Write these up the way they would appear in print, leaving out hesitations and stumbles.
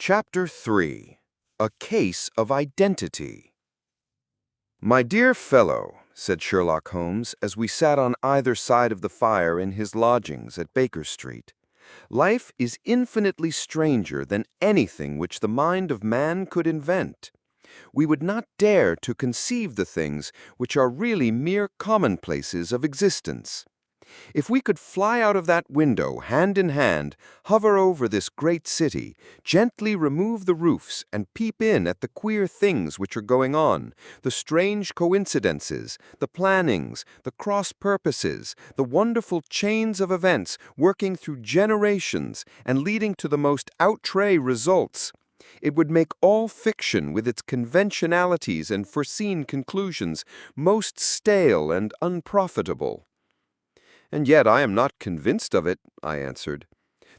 Chapter 3. A Case of Identity. "My dear fellow," said Sherlock Holmes as we sat on either side of the fire in his lodgings at Baker Street, "life is infinitely stranger than anything which the mind of man could invent. We would not dare to conceive the things which are really mere commonplaces of existence. If we could fly out of that window hand in hand, hover over this great city, gently remove the roofs and peep in at the queer things which are going on, the strange coincidences, the plannings, the cross-purposes, the wonderful chains of events working through generations and leading to the most outre results, it would make all fiction with its conventionalities and foreseen conclusions most stale and unprofitable." "And yet I am not convinced of it," I answered.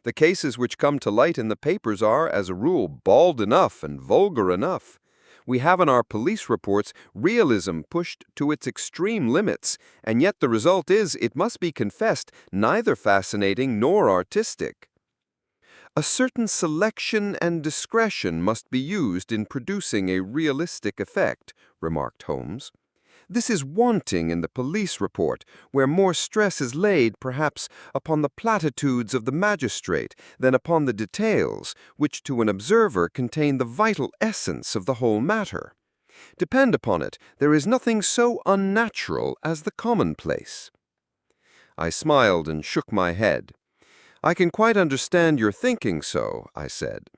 "The cases which come to light in the papers are, as a rule, bald enough and vulgar enough. We have in our police reports realism pushed to its extreme limits, and yet the result is, it must be confessed, neither fascinating nor artistic." "A certain selection and discretion must be used in producing a realistic effect," remarked Holmes. "This is wanting in the police report, where more stress is laid, perhaps, upon the platitudes of the magistrate than upon the details, which to an observer contain the vital essence of the whole matter. Depend upon it, there is nothing so unnatural as the commonplace." I smiled and shook my head. "I can quite understand your thinking so," I said.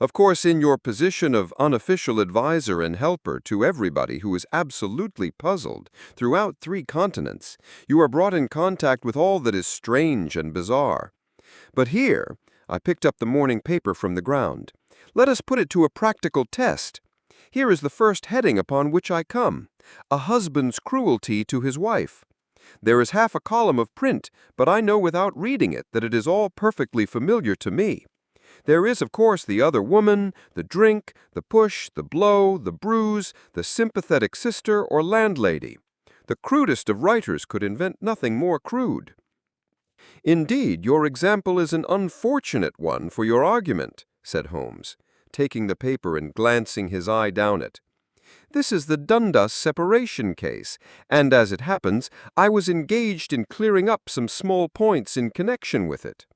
"Of course, in your position of unofficial advisor and helper to everybody who is absolutely puzzled throughout 3 continents, you are brought in contact with all that is strange and bizarre. But here," I picked up the morning paper from the ground, "let us put it to a practical test. Here is the first heading upon which I come: A Husband's Cruelty to His Wife. There is half a column of print, but I know without reading it that it is all perfectly familiar to me. There is, of course, the other woman, the drink, the push, the blow, the bruise, the sympathetic sister or landlady. The crudest of writers could invent nothing more crude." "Indeed, your example is an unfortunate one for your argument," said Holmes, taking the paper and glancing his eye down it. "This is the Dundas separation case, and as it happens, I was engaged in clearing up some small points in connection with it.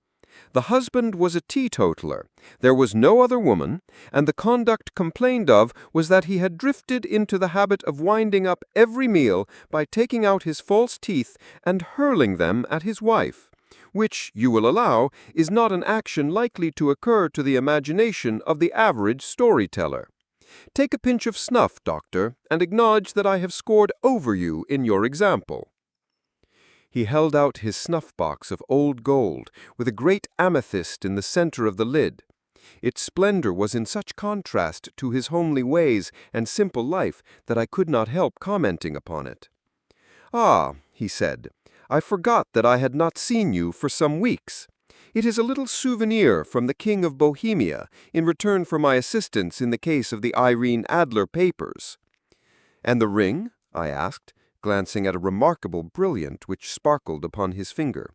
The husband was a teetotaler, there was no other woman, and the conduct complained of was that he had drifted into the habit of winding up every meal by taking out his false teeth and hurling them at his wife, which, you will allow, is not an action likely to occur to the imagination of the average storyteller. Take a pinch of snuff, Doctor, and acknowledge that I have scored over you in your example." He held out his snuff-box of old gold, with a great amethyst in the center of the lid. Its splendor was in such contrast to his homely ways and simple life that I could not help commenting upon it. "Ah," he said, "I forgot that I had not seen you for some weeks. It is a little souvenir from the King of Bohemia in return for my assistance in the case of the Irene Adler papers." "And the ring?" I asked, glancing at a remarkable brilliant which sparkled upon his finger.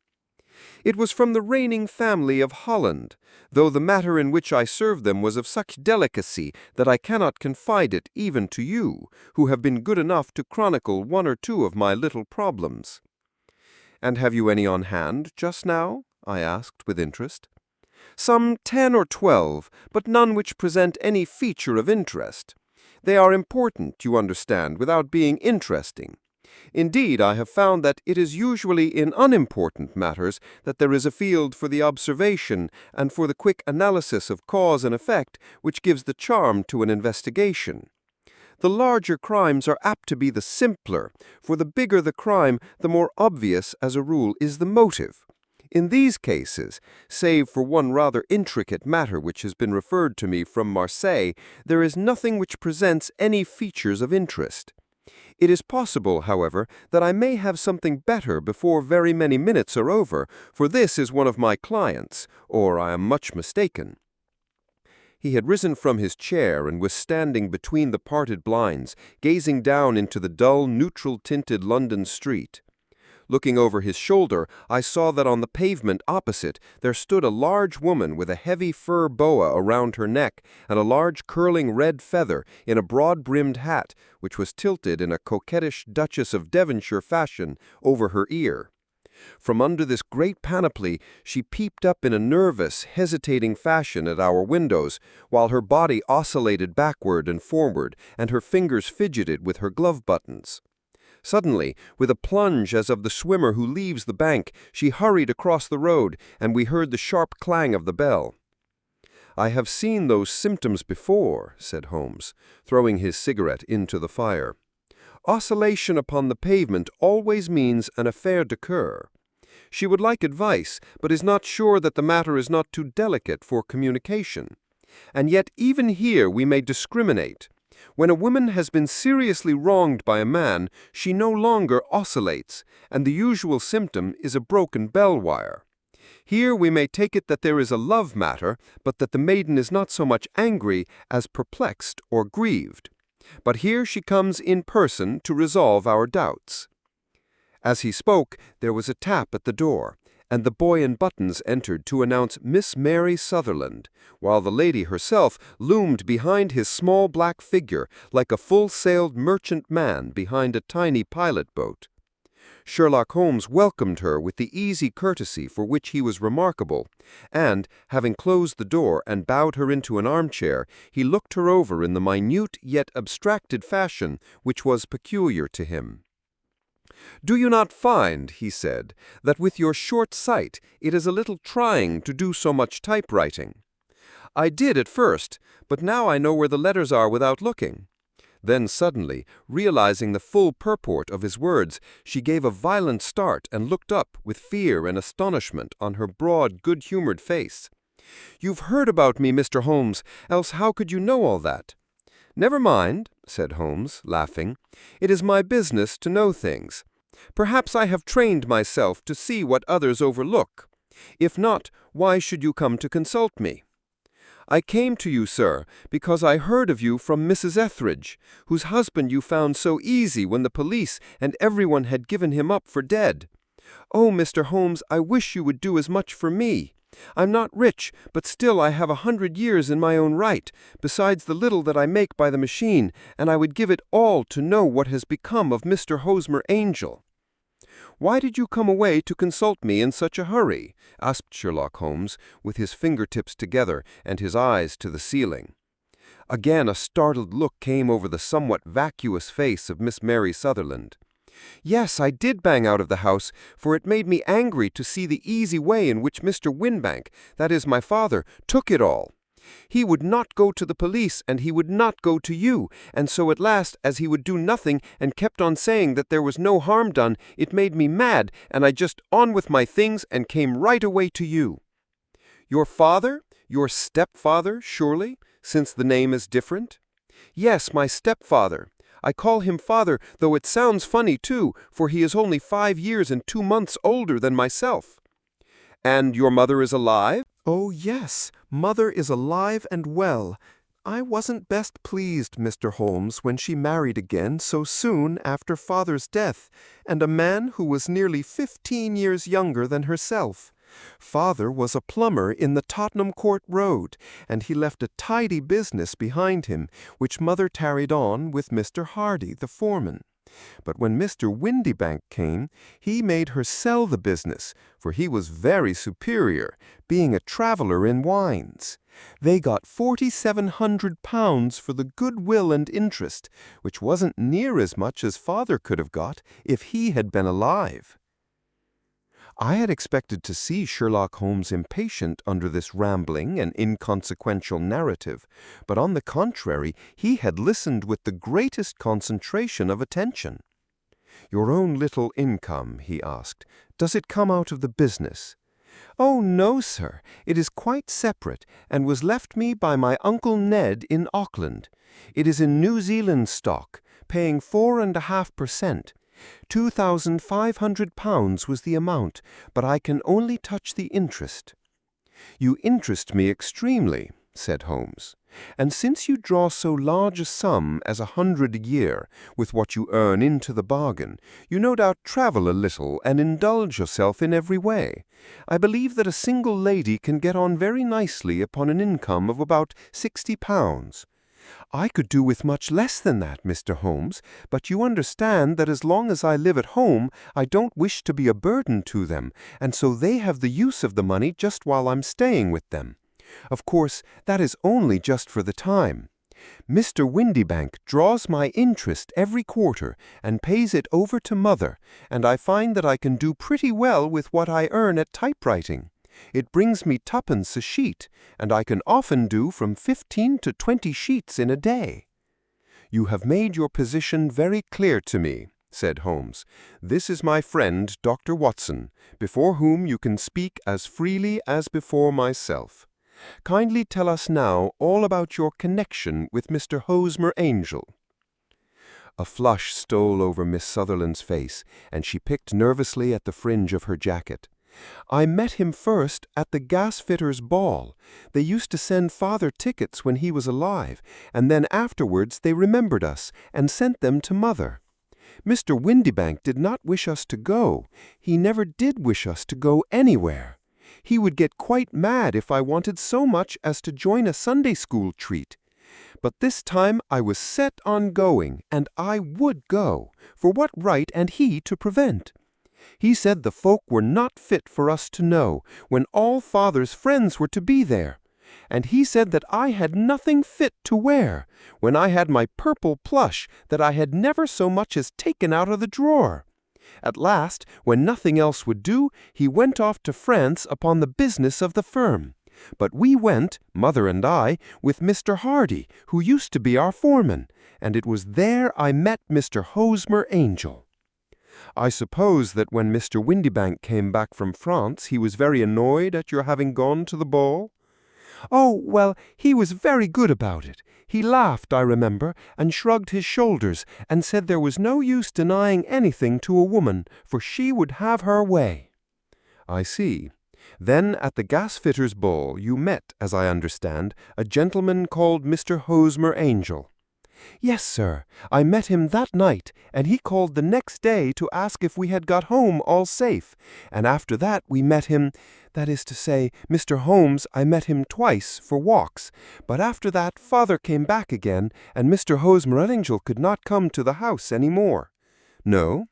"It was from the reigning family of Holland, though the matter in which I served them was of such delicacy that I cannot confide it even to you, who have been good enough to chronicle 1 or 2 of my little problems." "And have you any on hand just now?" I asked with interest. "Some 10 or 12, but none which present any feature of interest. They are important, you understand, without being interesting. Indeed, I have found that it is usually in unimportant matters that there is a field for the observation and for the quick analysis of cause and effect which gives the charm to an investigation. The larger crimes are apt to be the simpler, for the bigger the crime, the more obvious, as a rule, is the motive. In these cases, save for one rather intricate matter which has been referred to me from Marseille, there is nothing which presents any features of interest. It is possible, however, that I may have something better before very many minutes are over, for this is one of my clients, or I am much mistaken." He had risen from his chair and was standing between the parted blinds, gazing down into the dull, neutral-tinted London street. Looking over his shoulder, I saw that on the pavement opposite there stood a large woman with a heavy fur boa around her neck and a large curling red feather in a broad-brimmed hat, which was tilted in a coquettish Duchess of Devonshire fashion over her ear. From under this great panoply she peeped up in a nervous, hesitating fashion at our windows, while her body oscillated backward and forward, and her fingers fidgeted with her glove buttons. Suddenly, with a plunge as of the swimmer who leaves the bank, she hurried across the road, and we heard the sharp clang of the bell. "I have seen those symptoms before," said Holmes, throwing his cigarette into the fire. "Oscillation upon the pavement always means an affaire de cœur. She would like advice, but is not sure that the matter is not too delicate for communication. And yet even here we may discriminate. When a woman has been seriously wronged by a man, she no longer oscillates, and the usual symptom is a broken bell wire. Here we may take it that there is a love matter, but that the maiden is not so much angry as perplexed or grieved. But here she comes in person to resolve our doubts." As he spoke, there was a tap at the door, and the boy in buttons entered to announce Miss Mary Sutherland, while the lady herself loomed behind his small black figure like a full-sailed merchant man behind a tiny pilot boat. Sherlock Holmes welcomed her with the easy courtesy for which he was remarkable, and, having closed the door and bowed her into an armchair, he looked her over in the minute yet abstracted fashion which was peculiar to him. "Do you not find," he said, "that with your short sight it is a little trying to do so much typewriting? I did at first, but now I know where the letters are without looking." Then suddenly, realizing the full purport of his words, she gave a violent start and looked up with fear and astonishment on her broad, good-humored face. "You've heard about me, Mr. Holmes, else how could you know all that?" "Never mind," said Holmes, laughing. "It is my business to know things. Perhaps I have trained myself to see what others overlook. If not, why should you come to consult me?" "I came to you, sir, because I heard of you from Mrs. Etheridge, whose husband you found so easy when the police and everyone had given him up for dead. Oh, Mr. Holmes, I wish you would do as much for me. I'm not rich, but still I have 100 years in my own right, besides the little that I make by the machine, and I would give it all to know what has become of Mr. Hosmer Angel." "Why did you come away to consult me in such a hurry?" asked Sherlock Holmes, with his fingertips together and his eyes to the ceiling. Again a startled look came over the somewhat vacuous face of Miss Mary Sutherland. "Yes, I did bang out of the house, for it made me angry to see the easy way in which Mr. Winbank, that is my father, took it all. He would not go to the police, and he would not go to you, and so at last, as he would do nothing and kept on saying that there was no harm done, it made me mad, and I just on with my things and came right away to you." "Your father? Your stepfather, surely, since the name is different?" "Yes, my stepfather. I call him father, though it sounds funny too, for he is only 5 years and 2 months older than myself." "And your mother is alive?" "Oh, yes, Mother is alive and well. I wasn't best pleased, Mr. Holmes, when she married again so soon after Father's death, and a man who was nearly 15 years younger than herself. Father was a plumber in the Tottenham Court Road, and he left a tidy business behind him, which Mother carried on with Mr. Hardy, the foreman. But when Mr. Windybank came, he made her sell the business, for he was very superior, being a traveler in wines. They got £4,700 for the goodwill and interest, which wasn't near as much as Father could have got if he had been alive." I had expected to see Sherlock Holmes impatient under this rambling and inconsequential narrative, but on the contrary, he had listened with the greatest concentration of attention. "Your own little income," he asked, "does it come out of the business?" "Oh, no, sir. It is quite separate, and was left me by my Uncle Ned in Auckland. It is in New Zealand stock, paying 4.5%. £2,500 was the amount, but I can only touch the interest." "You interest me extremely," said Holmes. "And since you draw so large a sum as 100 a year, with what you earn into the bargain, you no doubt travel a little and indulge yourself in every way. I believe that a single lady can get on very nicely upon an income of about £60. I could do with much less than that, Mr. Holmes, but you understand that as long as I live at home, I don't wish to be a burden to them, and so they have the use of the money just while I'm staying with them. Of course, that is only just for the time. Mr. Windybank draws my interest every quarter and pays it over to Mother, and I find that I can do pretty well with what I earn at typewriting. It brings me twopence a sheet, and I can often do from 15 to 20 sheets in a day." "You have made your position very clear to me," said Holmes. "This is my friend, Dr. Watson, before whom you can speak as freely as before myself. Kindly tell us now all about your connection with Mr. Hosmer Angel." A flush stole over Miss Sutherland's face, and she picked nervously at the fringe of her jacket. "I met him first at the gasfitters' ball. They used to send Father tickets when he was alive, and then afterwards they remembered us and sent them to Mother. Mr. Windybank did not wish us to go. He never did wish us to go anywhere. He would get quite mad if I wanted so much as to join a Sunday school treat. But this time I was set on going, and I would go, for what right and he to prevent? He said the folk were not fit for us to know, when all Father's friends were to be there. And he said that I had nothing fit to wear, when I had my purple plush that I had never so much as taken out of the drawer. At last, when nothing else would do, he went off to France upon the business of the firm. But we went, Mother and I, with Mr. Hardy, who used to be our foreman, and it was there I met Mr. Hosmer Angel." "I suppose that when Mr. Windybank came back from France, he was very annoyed at your having gone to the ball?" "Oh, well, he was very good about it. He laughed, I remember, and shrugged his shoulders, and said there was no use denying anything to a woman, for she would have her way." "I see. Then at the gasfitters' ball you met, as I understand, a gentleman called Mr. Hosmer Angel." "Yes, sir. I met him that night, and he called the next day to ask if we had got home all safe, and after that we met him, that is to say, Mr. Holmes, I met him twice for walks, but after that Father came back again, and Mr. Hosmer Angel could not come to the house any more." "No?"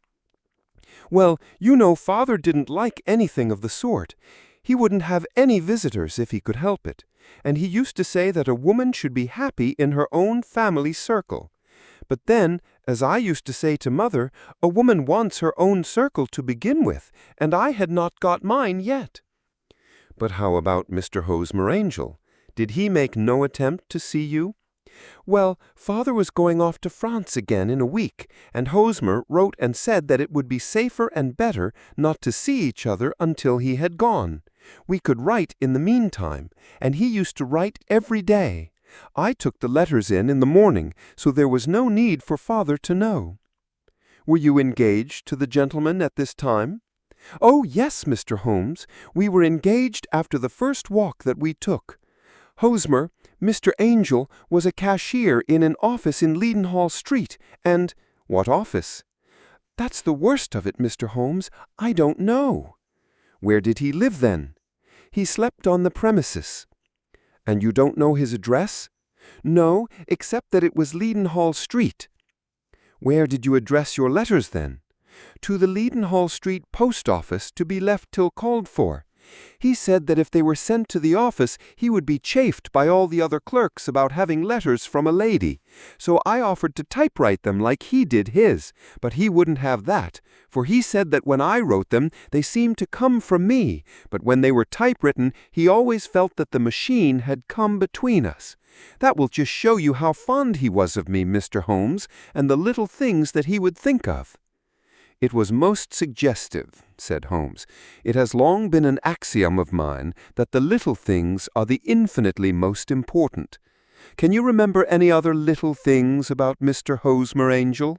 "Well, you know Father didn't like anything of the sort. He wouldn't have any visitors if he could help it, and he used to say that a woman should be happy in her own family circle. But then, as I used to say to Mother, a woman wants her own circle to begin with, and I had not got mine yet." "But how about Mr. Hosmer Angel? Did he make no attempt to see you?" "Well, Father was going off to France again in a week, and Hosmer wrote and said that it would be safer and better not to see each other until he had gone. We could write in the meantime, and he used to write every day. I took the letters in the morning, so there was no need for Father to know." "Were you engaged to the gentleman at this time?" "Oh, yes, Mr. Holmes. We were engaged after the first walk that we took. Hosmer, Mr. Angel, was a cashier in an office in Leadenhall Street, and—" "What office?" "That's the worst of it, Mr. Holmes. I don't know." "Where did he live then?" "He slept on the premises." "And you don't know his address?" "No, except that it was Leadenhall Street." "Where did you address your letters then?" "To the Leadenhall Street post office, to be left till called for. He said that if they were sent to the office, he would be chaffed by all the other clerks about having letters from a lady. So I offered to typewrite them like he did his, but he wouldn't have that, for he said that when I wrote them, they seemed to come from me, but when they were typewritten, he always felt that the machine had come between us. That will just show you how fond he was of me, Mr. Holmes, and the little things that he would think of." "It was most suggestive," said Holmes. "It has long been an axiom of mine that the little things are the infinitely most important. Can you remember any other little things about Mr. Hosmer Angel?"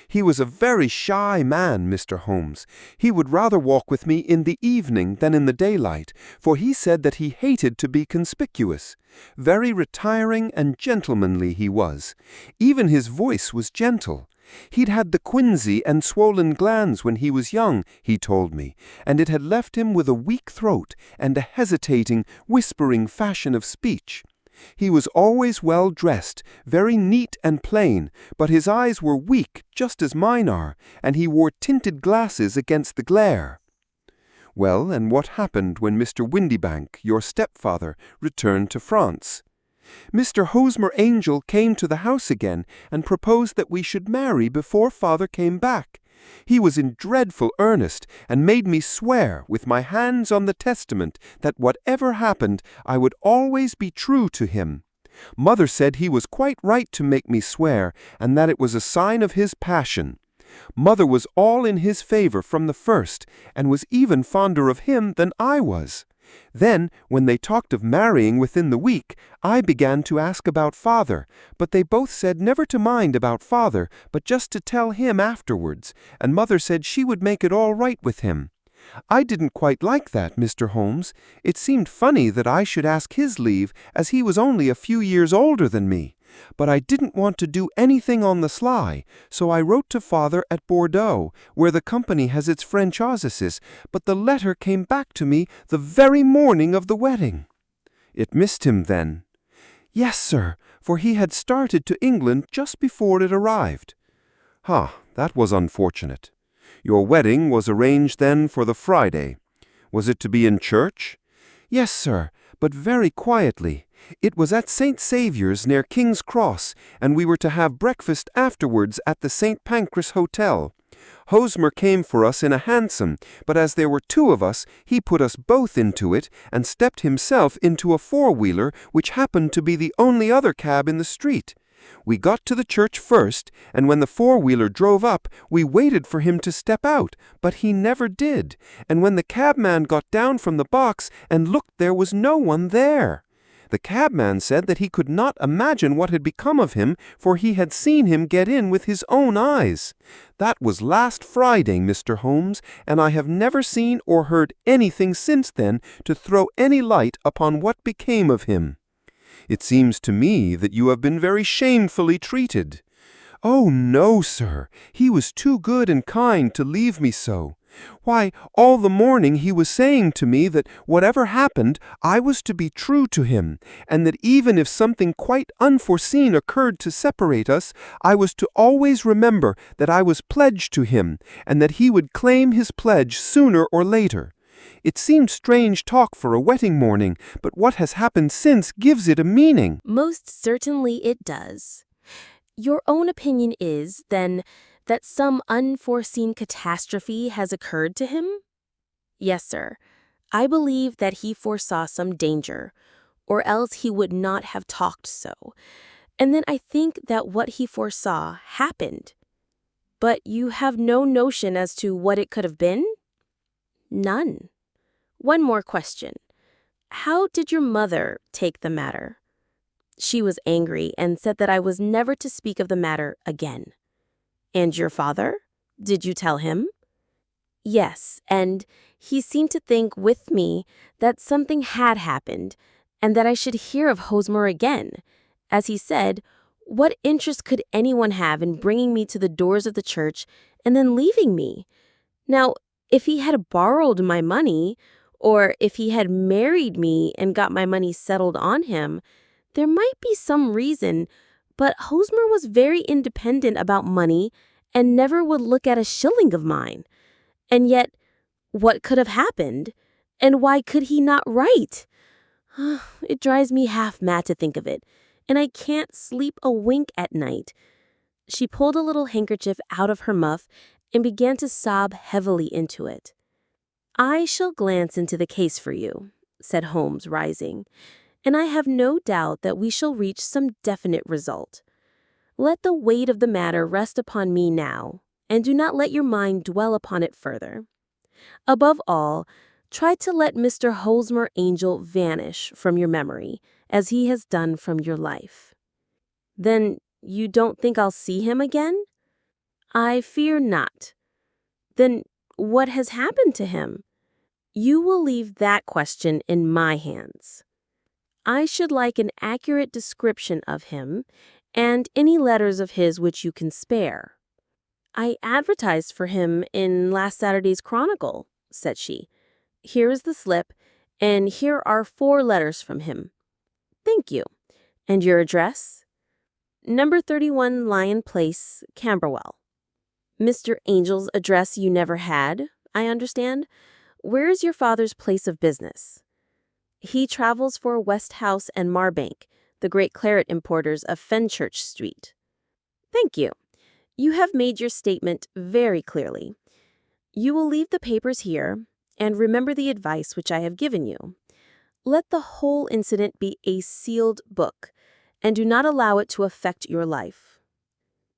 He was a very shy man, Mr. Holmes. He would rather walk with me in the evening than in the daylight, for he said that he hated to be conspicuous. Very retiring and gentlemanly he was. Even his voice was gentle. He'd had the quinsy and swollen glands when he was young, he told me, and it had left him with a weak throat and a hesitating, whispering fashion of speech. He was always well dressed, very neat and plain, but his eyes were weak, just as mine are, and he wore tinted glasses against the glare. Well, and what happened when Mr. Windybank, your stepfather, returned to France? Mr. Hosmer Angel came to the house again and proposed that we should marry before father came back. He was in dreadful earnest, and made me swear, with my hands on the testament, that whatever happened, I would always be true to him. Mother said he was quite right to make me swear, and that it was a sign of his passion. Mother was all in his favor from the first, and was even fonder of him than I was. Then, when they talked of marrying within the week, I began to ask about father, but they both said never to mind about father, but just to tell him afterwards, and mother said she would make it all right with him. I didn't quite like that, Mr. Holmes. It seemed funny that I should ask his leave, as he was only a few years older than me. But I didn't want to do anything on the sly, so I wrote to father at Bordeaux, where the company has its French offices, but the letter came back to me the very morning of the wedding. It missed him then. Yes, sir, for he had started to England just before it arrived. That was unfortunate. Your wedding was arranged then for the Friday. Was it to be in church? Yes, sir, but very quietly. It was at St. Saviour's near King's Cross, and we were to have breakfast afterwards at the St. Pancras Hotel. Hosmer came for us in a hansom, but as there were two of us, he put us both into it and stepped himself into a four-wheeler, which happened to be the only other cab in the street. We got to the church first, and when the four-wheeler drove up, we waited for him to step out, but he never did, and when the cabman got down from the box and looked, there was no one there. The cabman said that he could not imagine what had become of him, for he had seen him get in with his own eyes. That was last Friday, Mr. Holmes, and I have never seen or heard anything since then to throw any light upon what became of him. It seems to me that you have been very shamefully treated. Oh, no, sir. He was too good and kind to leave me so. Why, all the morning he was saying to me that whatever happened, I was to be true to him, and that even if something quite unforeseen occurred to separate us, I was to always remember that I was pledged to him, and that he would claim his pledge sooner or later. It seemed strange talk for a wedding morning, but what has happened since gives it a meaning. Most certainly it does. Your own opinion is, then, that some unforeseen catastrophe has occurred to him? Yes, sir. I believe that he foresaw some danger, or else he would not have talked so. And then I think that what he foresaw happened. But you have no notion as to what it could have been? None. One more question. How did your mother take the matter? She was angry and said that I was never to speak of the matter again. And your father? Did you tell him? Yes, and he seemed to think with me that something had happened, and that I should hear of Hosmer again. As he said, what interest could anyone have in bringing me to the doors of the church and then leaving me? Now, if he had borrowed my money, or if he had married me and got my money settled on him, there might be some reason, but Hosmer was very independent about money and never would look at a shilling of mine. And yet, what could have happened? And why could he not write? It drives me half mad to think of it, and I can't sleep a wink at night. She pulled a little handkerchief out of her muff and began to sob heavily into it. I shall glance into the case for you, said Holmes, rising, and I have no doubt that we shall reach some definite result. Let the weight of the matter rest upon me now, and do not let your mind dwell upon it further. Above all, try to let Mr. Hosmer Angel vanish from your memory, as he has done from your life. Then you don't think I'll see him again? I fear not. Then what has happened to him? You will leave that question in my hands. I should like an accurate description of him and any letters of his which you can spare. I advertised for him in last Saturday's Chronicle, said she. Here is the slip, and here are 4 letters from him. Thank you. And your address? Number 31 Lion Place, Camberwell. Mr. Angel's address you never had, I understand? Where is your father's place of business? He travels for Westhouse and Marbank, the great claret importers of Fenchurch Street. Thank you. You have made your statement very clearly. You will leave the papers here, and remember the advice which I have given you. Let the whole incident be a sealed book, and do not allow it to affect your life.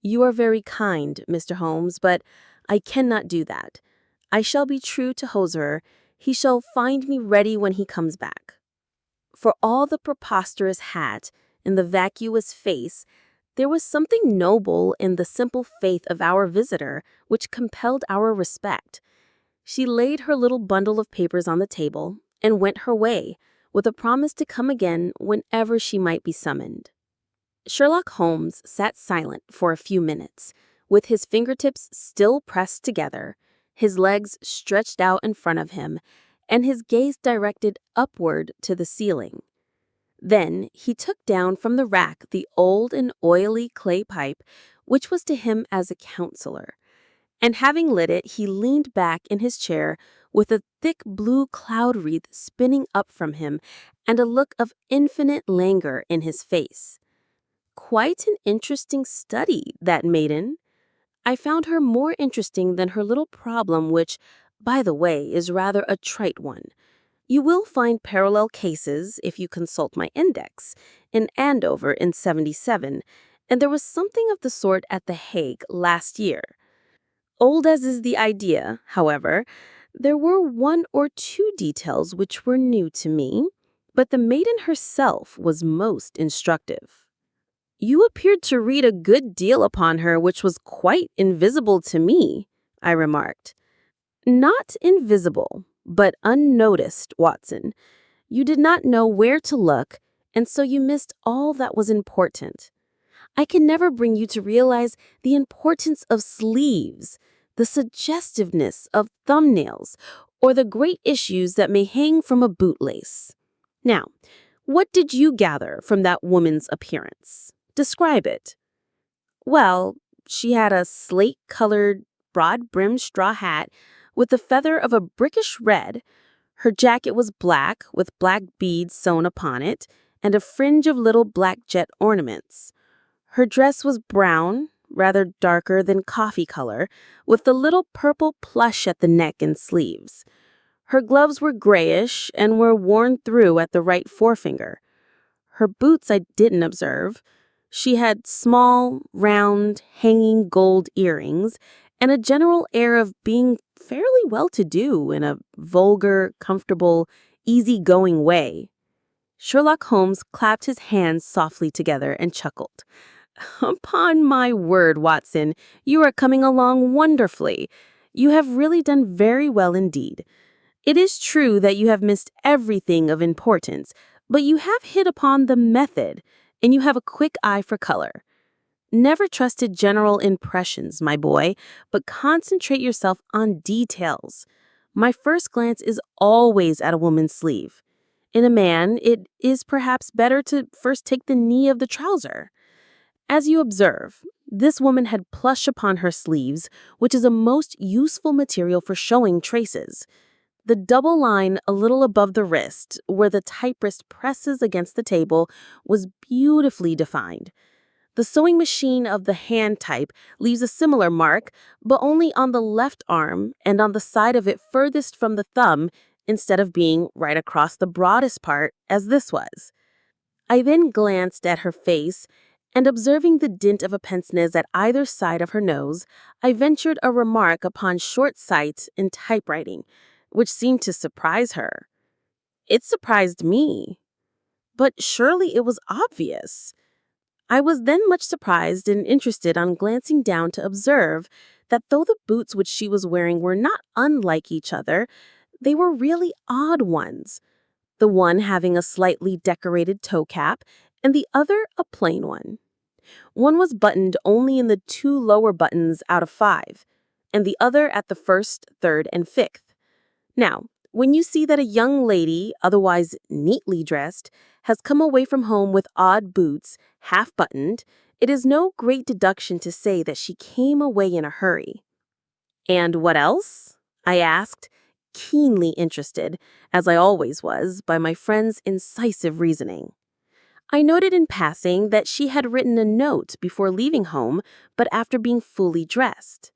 You are very kind, Mr. Holmes, but I cannot do that. I shall be true to Hosmer. He shall find me ready when he comes back. For all the preposterous hat and the vacuous face, there was something noble in the simple faith of our visitor which compelled our respect. She laid her little bundle of papers on the table and went her way, with a promise to come again whenever she might be summoned. Sherlock Holmes sat silent for a few minutes, with his fingertips still pressed together, his legs stretched out in front of him, and his gaze directed upward to the ceiling. Then he took down from the rack the old and oily clay pipe, which was to him as a counselor, and having lit it, he leaned back in his chair with a thick blue cloud wreath spinning up from him and a look of infinite languor in his face. Quite an interesting study, that maiden. I found her more interesting than her little problem, which, by the way, is rather a trite one. You will find parallel cases, if you consult my index, in Andover in '77, and there was something of the sort at The Hague last year. Old as is the idea, however, there were 1 or 2 details which were new to me, but the maiden herself was most instructive. You appeared to read a good deal upon her which was quite invisible to me, I remarked. Not invisible, but unnoticed, Watson. You did not know where to look, and so you missed all that was important. I can never bring you to realize the importance of sleeves, the suggestiveness of thumbnails, or the great issues that may hang from a bootlace. Now, what did you gather from that woman's appearance? Describe it. Well, she had a slate-colored, broad-brimmed straw hat with a feather of a brickish red. Her jacket was black, with black beads sewn upon it, and a fringe of little black jet ornaments. Her dress was brown, rather darker than coffee color, with a little purple plush at the neck and sleeves. Her gloves were grayish and were worn through at the right forefinger. Her boots I didn't observe. She had small, round, hanging gold earrings and a general air of being fairly well-to-do in a vulgar, comfortable, easy-going way. Sherlock Holmes clapped his hands softly together and chuckled. Upon my word, Watson, you are coming along wonderfully. You have really done very well indeed. It is true that you have missed everything of importance, but you have hit upon the method, and you have a quick eye for color. Never trusted general impressions, my boy, but concentrate yourself on details. My first glance is always at a woman's sleeve. In a man, it is perhaps better to first take the knee of the trouser. As you observe, this woman had plush upon her sleeves, which is a most useful material for showing traces. The double line a little above the wrist, where the type-wrist presses against the table, was beautifully defined. The sewing machine of the hand type leaves a similar mark, but only on the left arm and on the side of it furthest from the thumb, instead of being right across the broadest part, as this was. I then glanced at her face, and observing the dint of a pince-nez at either side of her nose, I ventured a remark upon short sight in typewriting, which seemed to surprise her. It surprised me. But surely it was obvious. I was then much surprised and interested on glancing down to observe that though the boots which she was wearing were not unlike each other, they were really odd ones, the one having a slightly decorated toe cap and the other a plain one. One was buttoned only in the 2 lower buttons out of 5, and the other at the 1st, 3rd, and 5th. Now, when you see that a young lady, otherwise neatly dressed, has come away from home with odd boots, half-buttoned, it is no great deduction to say that she came away in a hurry. "And what else?" I asked, keenly interested, as I always was, by my friend's incisive reasoning. I noted in passing that she had written a note before leaving home, but after being fully dressed.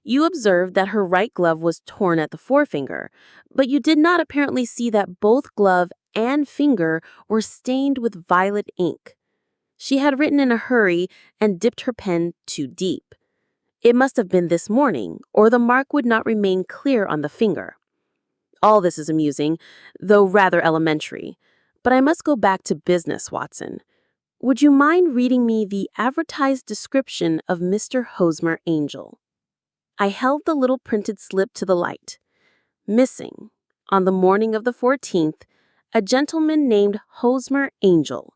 You observed that her right glove was torn at the forefinger, but you did not apparently see that both glove and finger were stained with violet ink. She had written in a hurry and dipped her pen too deep. It must have been this morning, or the mark would not remain clear on the finger. All this is amusing, though rather elementary. But I must go back to business, Watson. Would you mind reading me the advertised description of Mr. Hosmer Angel? I held the little printed slip to the light. Missing, on the morning of the 14th, a gentleman named Hosmer Angel,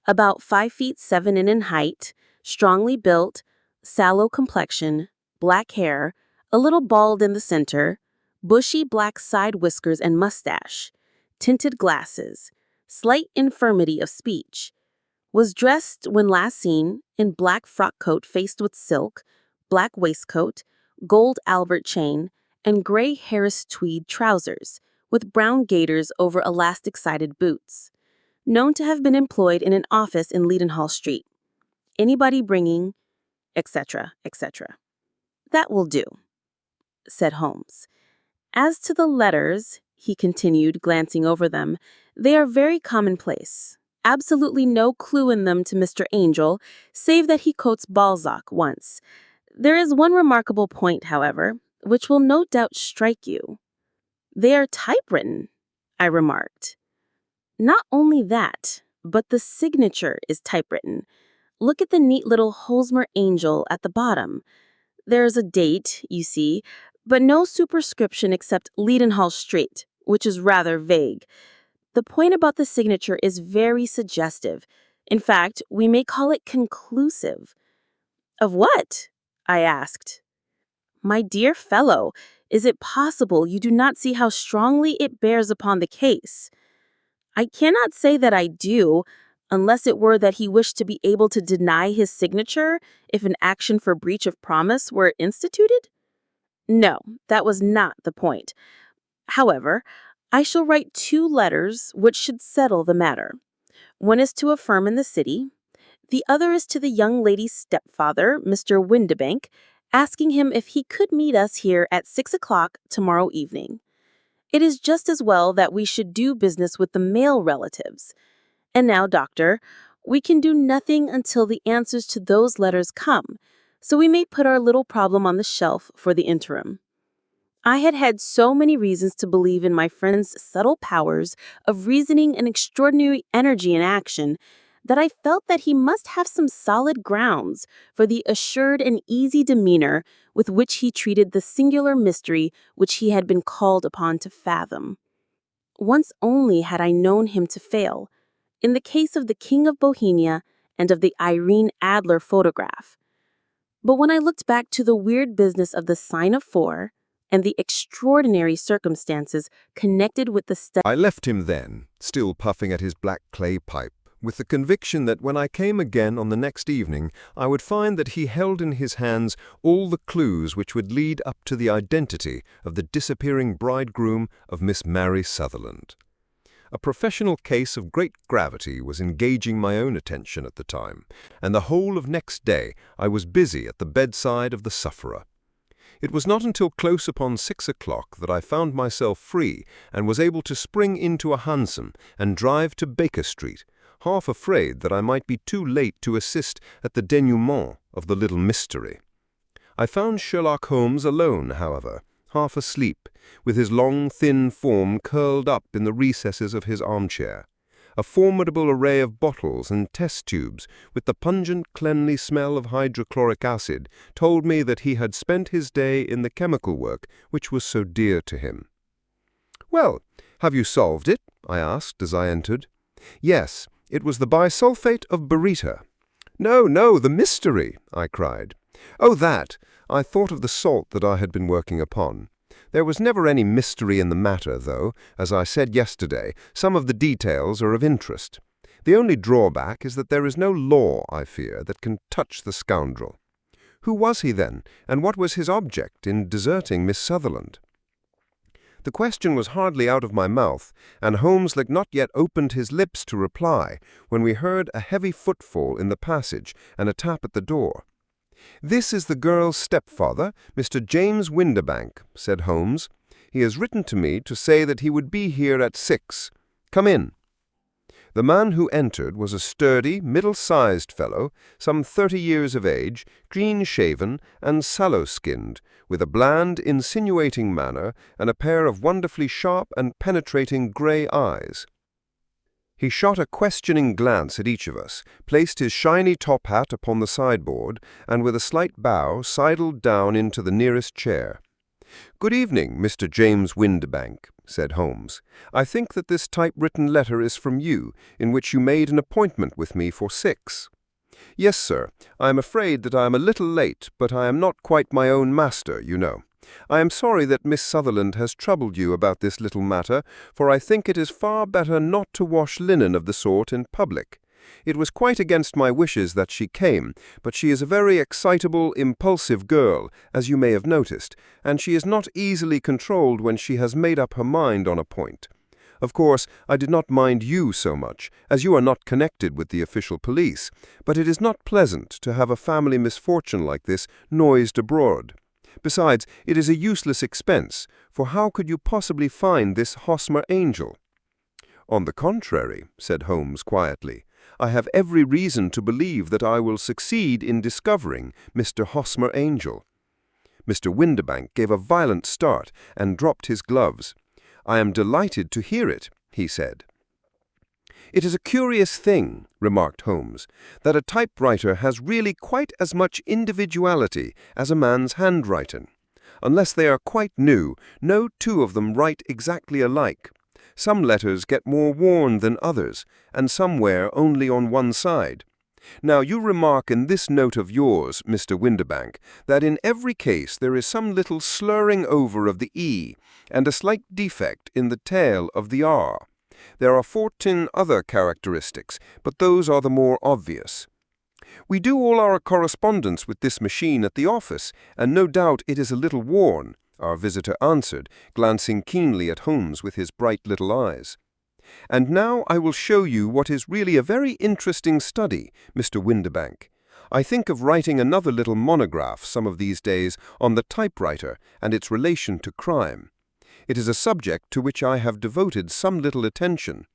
about 5 feet 7 in height, strongly built, sallow complexion, black hair, a little bald in the center, bushy black side whiskers and mustache, tinted glasses, slight infirmity of speech, was dressed when last seen in black frock coat faced with silk, black waistcoat, gold Albert chain, and gray Harris tweed trousers, with brown gaiters over elastic-sided boots. Known to have been employed in an office in Leadenhall Street. Anybody bringing, etc., etc. "That will do," said Holmes. "As to the letters," he continued, glancing over them, "they are very commonplace. Absolutely no clue in them to Mr. Angel, save that he quotes Balzac once. There is one remarkable point, however, which will no doubt strike you." "They are typewritten," I remarked. "Not only that, but the signature is typewritten. Look at the neat little Hosmer Angel at the bottom. There is a date, you see, but no superscription except Leadenhall Street, which is rather vague. The point about the signature is very suggestive. In fact, we may call it conclusive." "Of what?" I asked. "My dear fellow, is it possible you do not see how strongly it bears upon the case?" "I cannot say that I do, unless it were that he wished to be able to deny his signature if an action for breach of promise were instituted. No, that was not the point. However, I shall write 2 letters which should settle the matter. One is to a firm in the city. The other is to the young lady's stepfather, Mr. Windibank, asking him if he could meet us here at 6 o'clock tomorrow evening. It is just as well that we should do business with the male relatives. And now, Doctor, we can do nothing until the answers to those letters come, so we may put our little problem on the shelf for the interim." I had had so many reasons to believe in my friend's subtle powers of reasoning and extraordinary energy in action that I felt that he must have some solid grounds for the assured and easy demeanor with which he treated the singular mystery which he had been called upon to fathom. Once only had I known him to fail, in the case of the King of Bohemia and of the Irene Adler photograph. But when I looked back to the weird business of the sign of 4 and the extraordinary circumstances connected with the study, I left him then, still puffing at his black clay pipe, with the conviction that when I came again on the next evening, I would find that he held in his hands all the clues which would lead up to the identity of the disappearing bridegroom of Miss Mary Sutherland. A professional case of great gravity was engaging my own attention at the time, and the whole of next day I was busy at the bedside of the sufferer. It was not until close upon 6 o'clock that I found myself free and was able to spring into a hansom and drive to Baker Street, half afraid that I might be too late to assist at the denouement of the little mystery. I found Sherlock Holmes alone, however, half asleep, with his long, thin form curled up in the recesses of his armchair. A formidable array of bottles and test tubes, with the pungent, cleanly smell of hydrochloric acid, told me that he had spent his day in the chemical work which was so dear to him. "Well, have you solved it?" I asked as I entered. "Yes, it was the bisulfate of baryta." "No, no, the mystery!" I cried. "Oh, that! I thought of the salt that I had been working upon. There was never any mystery in the matter, though, as I said yesterday, some of the details are of interest. The only drawback is that there is no law, I fear, that can touch the scoundrel. Who was he, then, and what was his object in deserting Miss Sutherland?" The question was hardly out of my mouth, and Holmes had not yet opened his lips to reply, when we heard a heavy footfall in the passage and a tap at the door. "This is the girl's stepfather, Mr. James Windibank," said Holmes. "He has written to me to say that he would be here at 6. Come in." The man who entered was a sturdy, middle-sized fellow, some 30 years of age, clean-shaven and sallow-skinned, with a bland, insinuating manner and a pair of wonderfully sharp and penetrating grey eyes. He shot a questioning glance at each of us, placed his shiny top hat upon the sideboard, and with a slight bow sidled down into the nearest chair. "Good evening, Mr. James Windibank," said Holmes. "I think that this typewritten letter is from you, in which you made an appointment with me for 6. "Yes, sir. I am afraid that I am a little late, but I am not quite my own master, you know. I am sorry that Miss Sutherland has troubled you about this little matter, for I think it is far better not to wash linen of the sort in public. It was quite against my wishes that she came, but she is a very excitable, impulsive girl, as you may have noticed, and she is not easily controlled when she has made up her mind on a point. Of course, I did not mind you so much, as you are not connected with the official police, but it is not pleasant to have a family misfortune like this noised abroad. Besides, it is a useless expense, for how could you possibly find this Hosmer Angel?" "On the contrary," said Holmes quietly, "I have every reason to believe that I will succeed in discovering Mr. Hosmer Angel." Mr. Windibank gave a violent start and dropped his gloves. "I am delighted to hear it," he said. "It is a curious thing," remarked Holmes, "that a typewriter has really quite as much individuality as a man's handwriting. Unless they are quite new, no two of them write exactly alike. Some letters get more worn than others, and some wear only on one side. Now, you remark in this note of yours, Mr. Windibank, that in every case there is some little slurring over of the E and a slight defect in the tail of the R. There are 14 other characteristics, but those are the more obvious. We do all our correspondence with this machine at the office, and no doubt it is a little worn," our visitor answered, glancing keenly at Holmes with his bright little eyes. "And now I will show you what is really a very interesting study, Mr. Windibank. I think of writing another little monograph some of these days on the typewriter and its relation to crime. It is a subject to which I have devoted some little attention.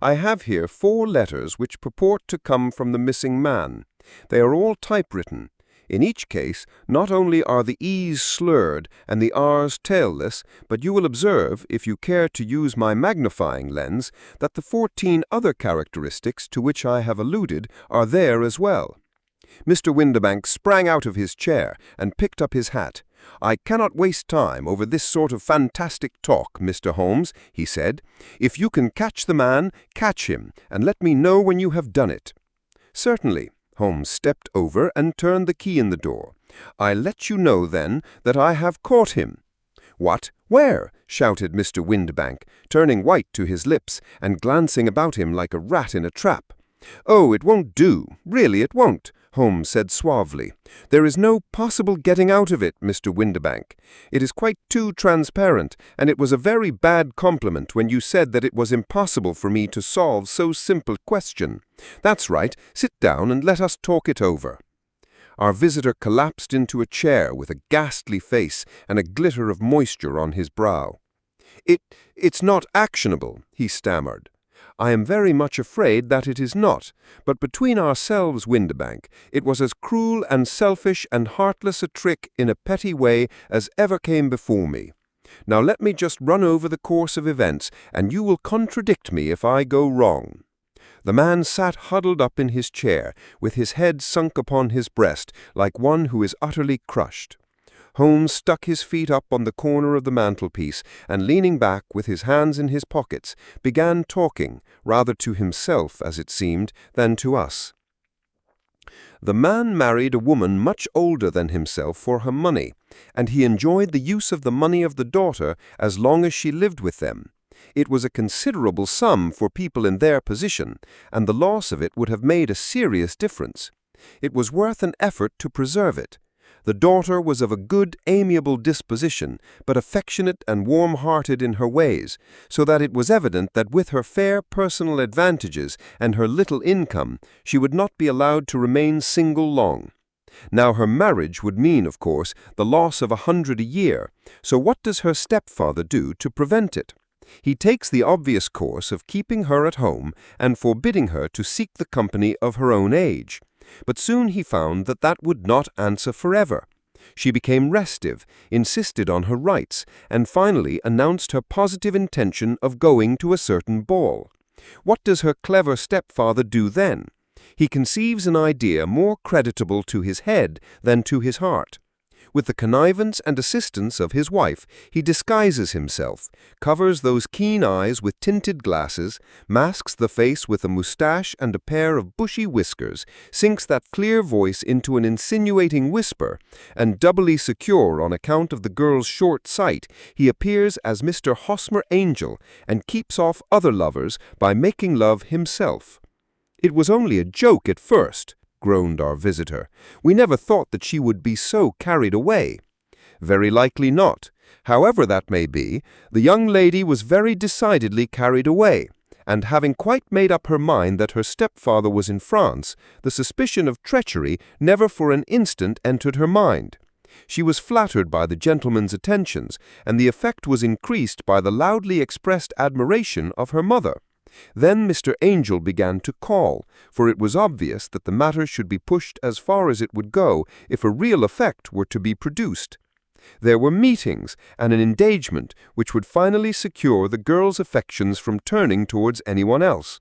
I have here 4 letters which purport to come from the missing man. They are all typewritten. In each case, not only are the E's slurred and the R's tailless, but you will observe, if you care to use my magnifying lens, that the 14 other characteristics to which I have alluded are there as well." Mr. Windibank sprang out of his chair and picked up his hat. "I cannot waste time over this sort of fantastic talk, Mr. Holmes," he said. "If you can catch the man, catch him, and let me know when you have done it." "Certainly." Holmes stepped over and turned the key in the door. "I'll let you know, then, that I have caught him." "What? Where?" shouted Mr. Windibank, turning white to his lips and glancing about him like a rat in a trap. "Oh, it won't do. Really, it won't," Holmes said suavely. "There is no possible getting out of it, Mr. Windibank. It is quite too transparent, and it was a very bad compliment when you said that it was impossible for me to solve so simple a question. That's right. Sit down and let us talk it over." Our visitor collapsed into a chair with a ghastly face and a glitter of moisture on his brow. It's not actionable," he stammered. "I am very much afraid that it is not, but between ourselves, Windibank, it was as cruel and selfish and heartless a trick in a petty way as ever came before me. Now let me just run over the course of events, and you will contradict me if I go wrong." The man sat huddled up in his chair, with his head sunk upon his breast, like one who is utterly crushed. Holmes stuck his feet up on the corner of the mantelpiece, and leaning back with his hands in his pockets, began talking, rather to himself, as it seemed, than to us. The man married a woman much older than himself for her money, and he enjoyed the use of the money of the daughter as long as she lived with them. It was a considerable sum for people in their position, and the loss of it would have made a serious difference. It was worth an effort to preserve it. The daughter was of a good, amiable disposition, but affectionate and warm-hearted in her ways, so that it was evident that with her fair personal advantages and her little income, she would not be allowed to remain single long. Now her marriage would mean, of course, the loss of 100 a year, so what does her stepfather do to prevent it? He takes the obvious course of keeping her at home and forbidding her to seek the company of her own age. But soon he found that that would not answer forever. She became restive, insisted on her rights, and finally announced her positive intention of going to a certain ball. What does her clever stepfather do then? He conceives an idea more creditable to his head than to his heart. With the connivance and assistance of his wife, he disguises himself, covers those keen eyes with tinted glasses, masks the face with a moustache and a pair of bushy whiskers, sinks that clear voice into an insinuating whisper, and doubly secure on account of the girl's short sight, he appears as Mr. Hosmer Angel and keeps off other lovers by making love himself. "It was only a joke at first," groaned our visitor. "We never thought that she would be so carried away." "Very likely not. However that may be, the young lady was very decidedly carried away, and having quite made up her mind that her stepfather was in France, the suspicion of treachery never for an instant entered her mind. She was flattered by the gentleman's attentions, and the effect was increased by the loudly expressed admiration of her mother. Then Mr. Angel began to call, for it was obvious that the matter should be pushed as far as it would go if a real effect were to be produced. There were meetings and an engagement which would finally secure the girl's affections from turning towards anyone else.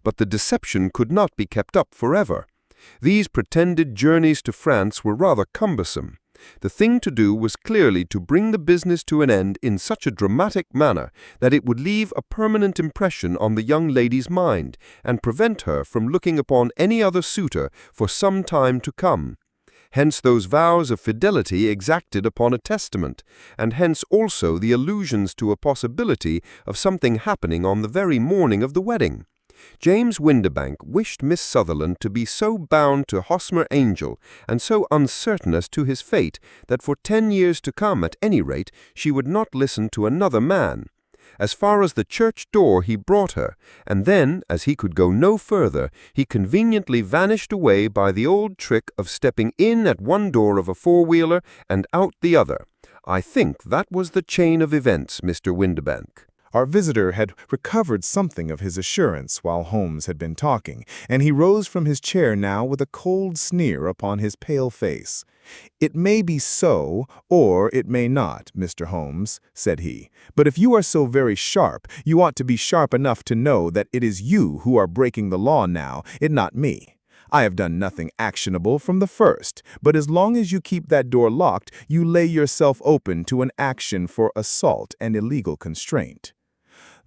But the deception could not be kept up forever. These pretended journeys to France were rather cumbersome. The thing to do was clearly to bring the business to an end in such a dramatic manner that it would leave a permanent impression on the young lady's mind and prevent her from looking upon any other suitor for some time to come. Hence those vows of fidelity exacted upon a testament, and hence also the allusions to a possibility of something happening on the very morning of the wedding. James Windibank wished Miss Sutherland to be so bound to Hosmer Angel and so uncertain as to his fate that for 10 years to come, at any rate, she would not listen to another man. As far as the church door he brought her, and then, as he could go no further, he conveniently vanished away by the old trick of stepping in at one door of a four-wheeler and out the other. I think that was the chain of events, Mr. Windibank." Our visitor had recovered something of his assurance while Holmes had been talking, and he rose from his chair now with a cold sneer upon his pale face. "It may be so, or it may not, Mr. Holmes," said he. "But if you are so very sharp, you ought to be sharp enough to know that it is you who are breaking the law now, and not me. I have done nothing actionable from the first, but as long as you keep that door locked, you lay yourself open to an action for assault and illegal constraint."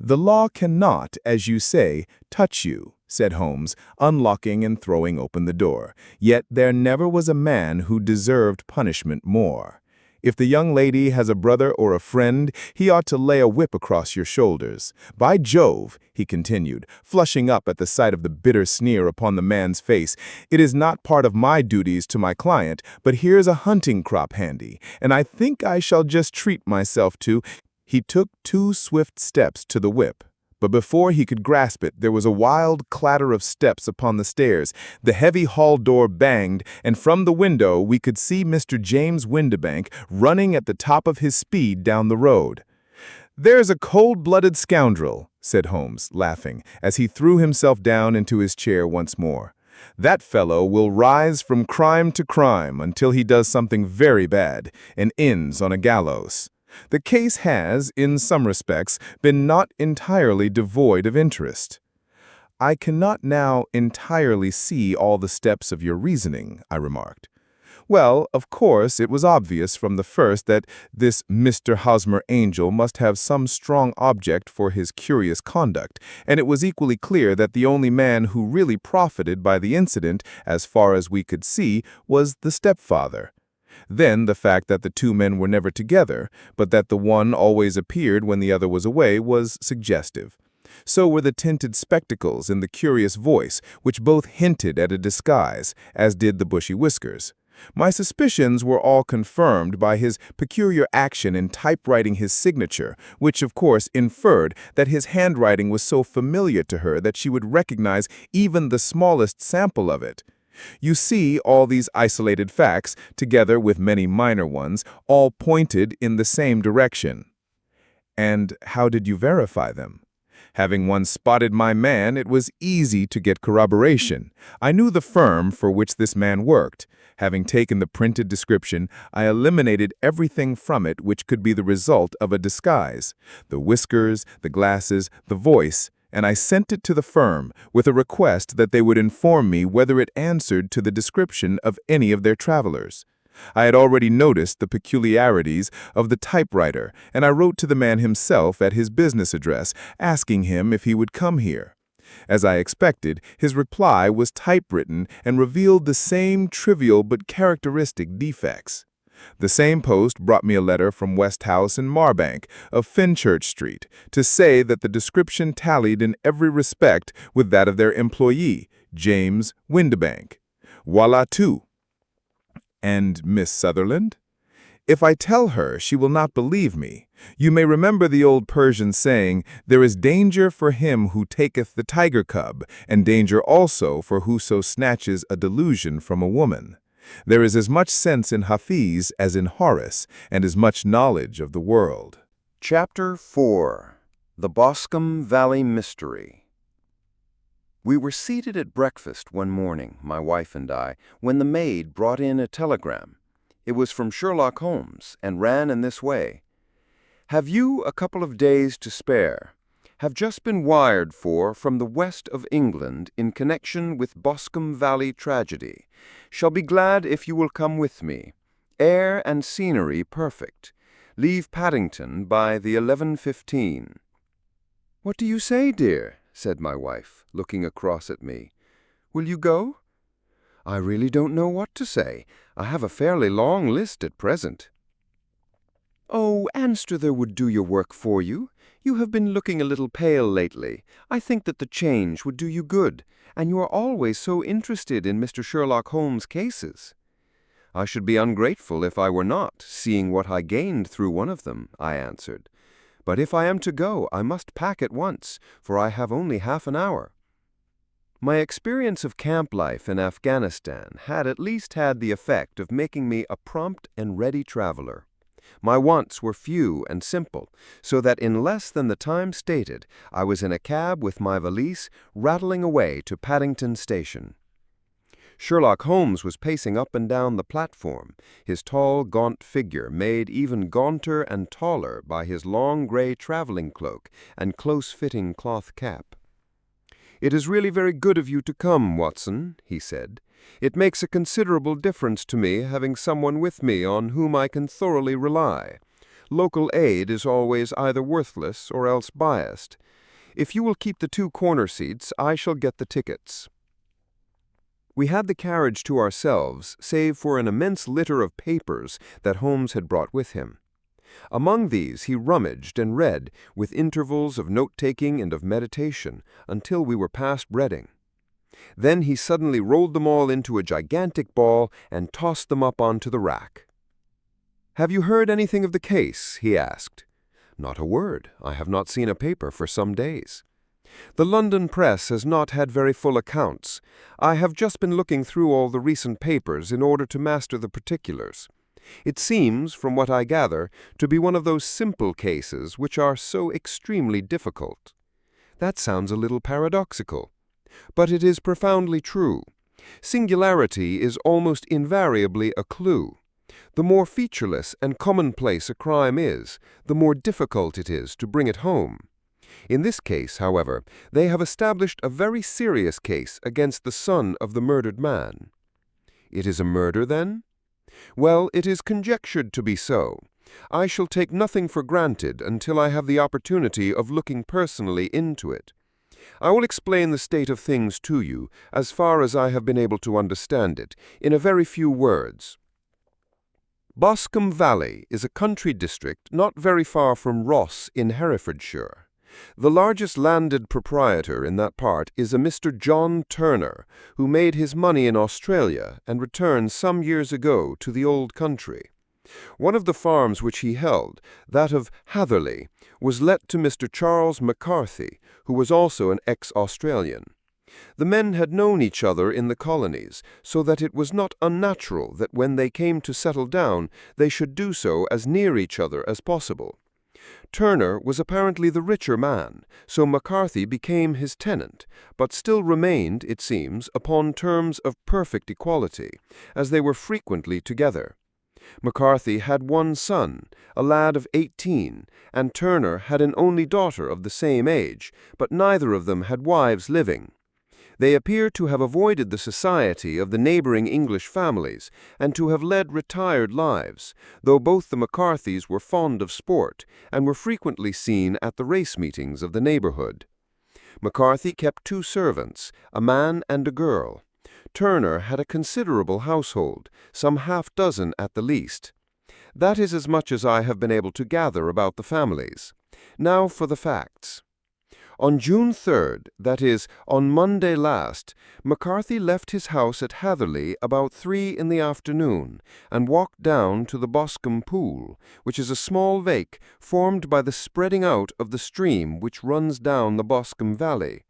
"The law cannot, as you say, touch you," said Holmes, unlocking and throwing open the door. "Yet there never was a man who deserved punishment more. If the young lady has a brother or a friend, he ought to lay a whip across your shoulders. By Jove," he continued, flushing up at the sight of the bitter sneer upon the man's face, "it is not part of my duties to my client, but here's a hunting crop handy, and I think I shall just treat myself to—" He took 2 swift steps to the whip, but before he could grasp it, there was a wild clatter of steps upon the stairs. The heavy hall door banged, and from the window we could see Mr. James Windibank running at the top of his speed down the road. "There's a cold-blooded scoundrel," said Holmes, laughing, as he threw himself down into his chair once more. "That fellow will rise from crime to crime until he does something very bad and ends on a gallows. The case has, in some respects, been not entirely devoid of interest." I cannot now entirely see all the steps of your reasoning, I remarked. Well, of course, it was obvious from the first that this Mr. Hosmer Angel must have some strong object for his curious conduct, and it was equally clear that the only man who really profited by the incident, as far as we could see, was the stepfather. Then the fact that the two men were never together, but that the one always appeared when the other was away, was suggestive. So were the tinted spectacles and the curious voice, which both hinted at a disguise, as did the bushy whiskers. My suspicions were all confirmed by his peculiar action in typewriting his signature, which of course inferred that his handwriting was so familiar to her that she would recognize even the smallest sample of it. You see, all these isolated facts, together with many minor ones, all pointed in the same direction. And how did you verify them? Having once spotted my man, it was easy to get corroboration. I knew the firm for which this man worked. Having taken the printed description, I eliminated everything from it which could be the result of a disguise. The whiskers, the glasses, the voice, and I sent it to the firm with a request that they would inform me whether it answered to the description of any of their travelers. I had already noticed the peculiarities of the typewriter, and I wrote to the man himself at his business address, asking him if he would come here. As I expected, his reply was typewritten and revealed the same trivial but characteristic defects. The same post brought me a letter from West House in Marbank of Fenchurch Street to say that the description tallied in every respect with that of their employee, James Windibank. Voila tout. And Miss Sutherland? If I tell her, she will not believe me. You may remember the old Persian saying, "There is danger for him who taketh the tiger cub, and danger also for whoso snatches a delusion from a woman." There is as much sense in Hafiz as in Horace, and as much knowledge of the world. Chapter 4. The Boscombe Valley Mystery. We were seated at breakfast one morning, my wife and I, when the maid brought in a telegram. It was from Sherlock Holmes, and ran in this way. "Have you a couple of days to spare? Have just been wired for from the west of England in connection with Boscombe Valley tragedy. Shall be glad if you will come with me. Air and scenery perfect. Leave Paddington by the 11:15. "What do you say, dear?" said my wife, looking across at me. "Will you go?" "I really don't know what to say. I have a fairly long list at present." "Oh, Anstruther would do your work for you. You have been looking a little pale lately. I think that the change would do you good, and you are always so interested in Mr. Sherlock Holmes' cases." "I should be ungrateful if I were not, seeing what I gained through one of them," I answered. "But if I am to go, I must pack at once, for I have only half an hour." My experience of camp life in Afghanistan had at least had the effect of making me a prompt and ready traveler. My wants were few and simple, so that in less than the time stated, I was in a cab with my valise, rattling away to Paddington Station. Sherlock Holmes was pacing up and down the platform, his tall, gaunt figure made even gaunter and taller by his long gray traveling cloak and close-fitting cloth cap. "It is really very good of you to come, Watson," he said. "It makes a considerable difference to me having someone with me on whom I can thoroughly rely. Local aid is always either worthless or else biased. If you will keep the 2 corner seats, I shall get the tickets." We had the carriage to ourselves, save for an immense litter of papers that Holmes had brought with him. Among these he rummaged and read, with intervals of note-taking and of meditation, until we were past Reading. Then he suddenly rolled them all into a gigantic ball and tossed them up onto the rack. "Have you heard anything of the case?" he asked. "Not a word. I have not seen a paper for some days." "The London press has not had very full accounts. I have just been looking through all the recent papers in order to master the particulars. It seems, from what I gather, to be one of those simple cases which are so extremely difficult." That sounds a little paradoxical, but it is profoundly true. Singularity is almost invariably a clue. The more featureless and commonplace a crime is, the more difficult it is to bring it home. In this case, however, they have established a very serious case against the son of the murdered man. It is a murder, then? Well, it is conjectured to be so. I shall take nothing for granted until I have the opportunity of looking personally into it. I will explain the state of things to you, as far as I have been able to understand it, in a very few words. Boscombe Valley is a country district not very far from Ross in Herefordshire. The largest landed proprietor in that part is a Mr. John Turner, who made his money in Australia and returned some years ago to the old country. One of the farms which he held, that of Hatherley, was let to Mr. Charles McCarthy, who was also an ex-Australian. The men had known each other in the colonies, so that it was not unnatural that when they came to settle down, they should do so as near each other as possible. Turner was apparently the richer man, so McCarthy became his tenant, but still remained, it seems, upon terms of perfect equality, as they were frequently together. McCarthy had one son, a lad of 18, and Turner had an only daughter of the same age, but neither of them had wives living. They appear to have avoided the society of the neighboring English families, and to have led retired lives, though both the McCarthys were fond of sport, and were frequently seen at the race meetings of the neighborhood. McCarthy kept 2 servants, a man and a girl. Turner had a considerable household, some half-dozen at the least. That is as much as I have been able to gather about the families. Now for the facts. On June 3rd, that is, on Monday last, McCarthy left his house at Hatherley about 3 in the afternoon and walked down to the Boscombe Pool, which is a small lake formed by the spreading out of the stream which runs down the Boscombe Valley.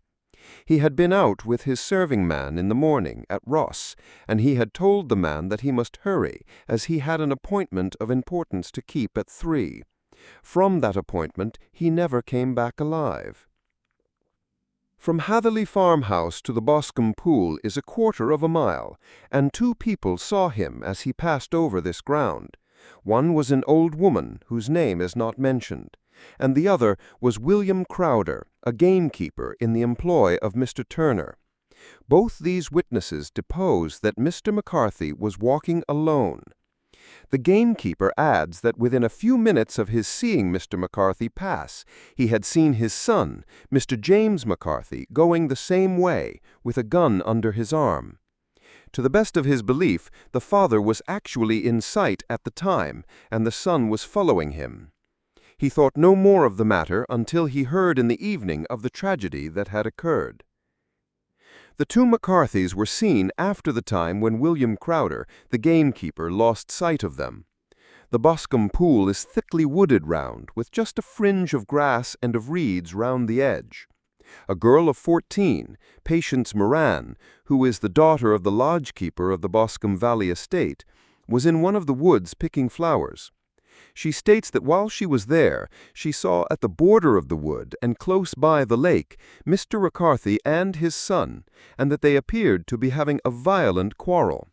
He had been out with his serving man in the morning at Ross, and he had told the man that he must hurry, as he had an appointment of importance to keep at 3. From that appointment he never came back alive. From Hatherley farmhouse to the Boscombe Pool is 1/4 of a mile, and 2 people saw him as he passed over this ground. One was an old woman, whose name is not mentioned, and the other was William Crowder, a gamekeeper in the employ of Mr. Turner. Both these witnesses depose that Mr. McCarthy was walking alone. The gamekeeper adds that within a few minutes of his seeing Mr. McCarthy pass, he had seen his son, Mr. James McCarthy, going the same way, with a gun under his arm. To the best of his belief, the father was actually in sight at the time, and the son was following him. He thought no more of the matter until he heard in the evening of the tragedy that had occurred. The 2 McCarthys were seen after the time when William Crowder, the gamekeeper, lost sight of them. The Boscombe Pool is thickly wooded round, with just a fringe of grass and of reeds round the edge. A girl of 14, Patience Moran, who is the daughter of the lodge-keeper of the Boscombe Valley estate, was in one of the woods picking flowers. She states that while she was there, she saw at the border of the wood and close by the lake Mr. McCarthy and his son, and that they appeared to be having a violent quarrel.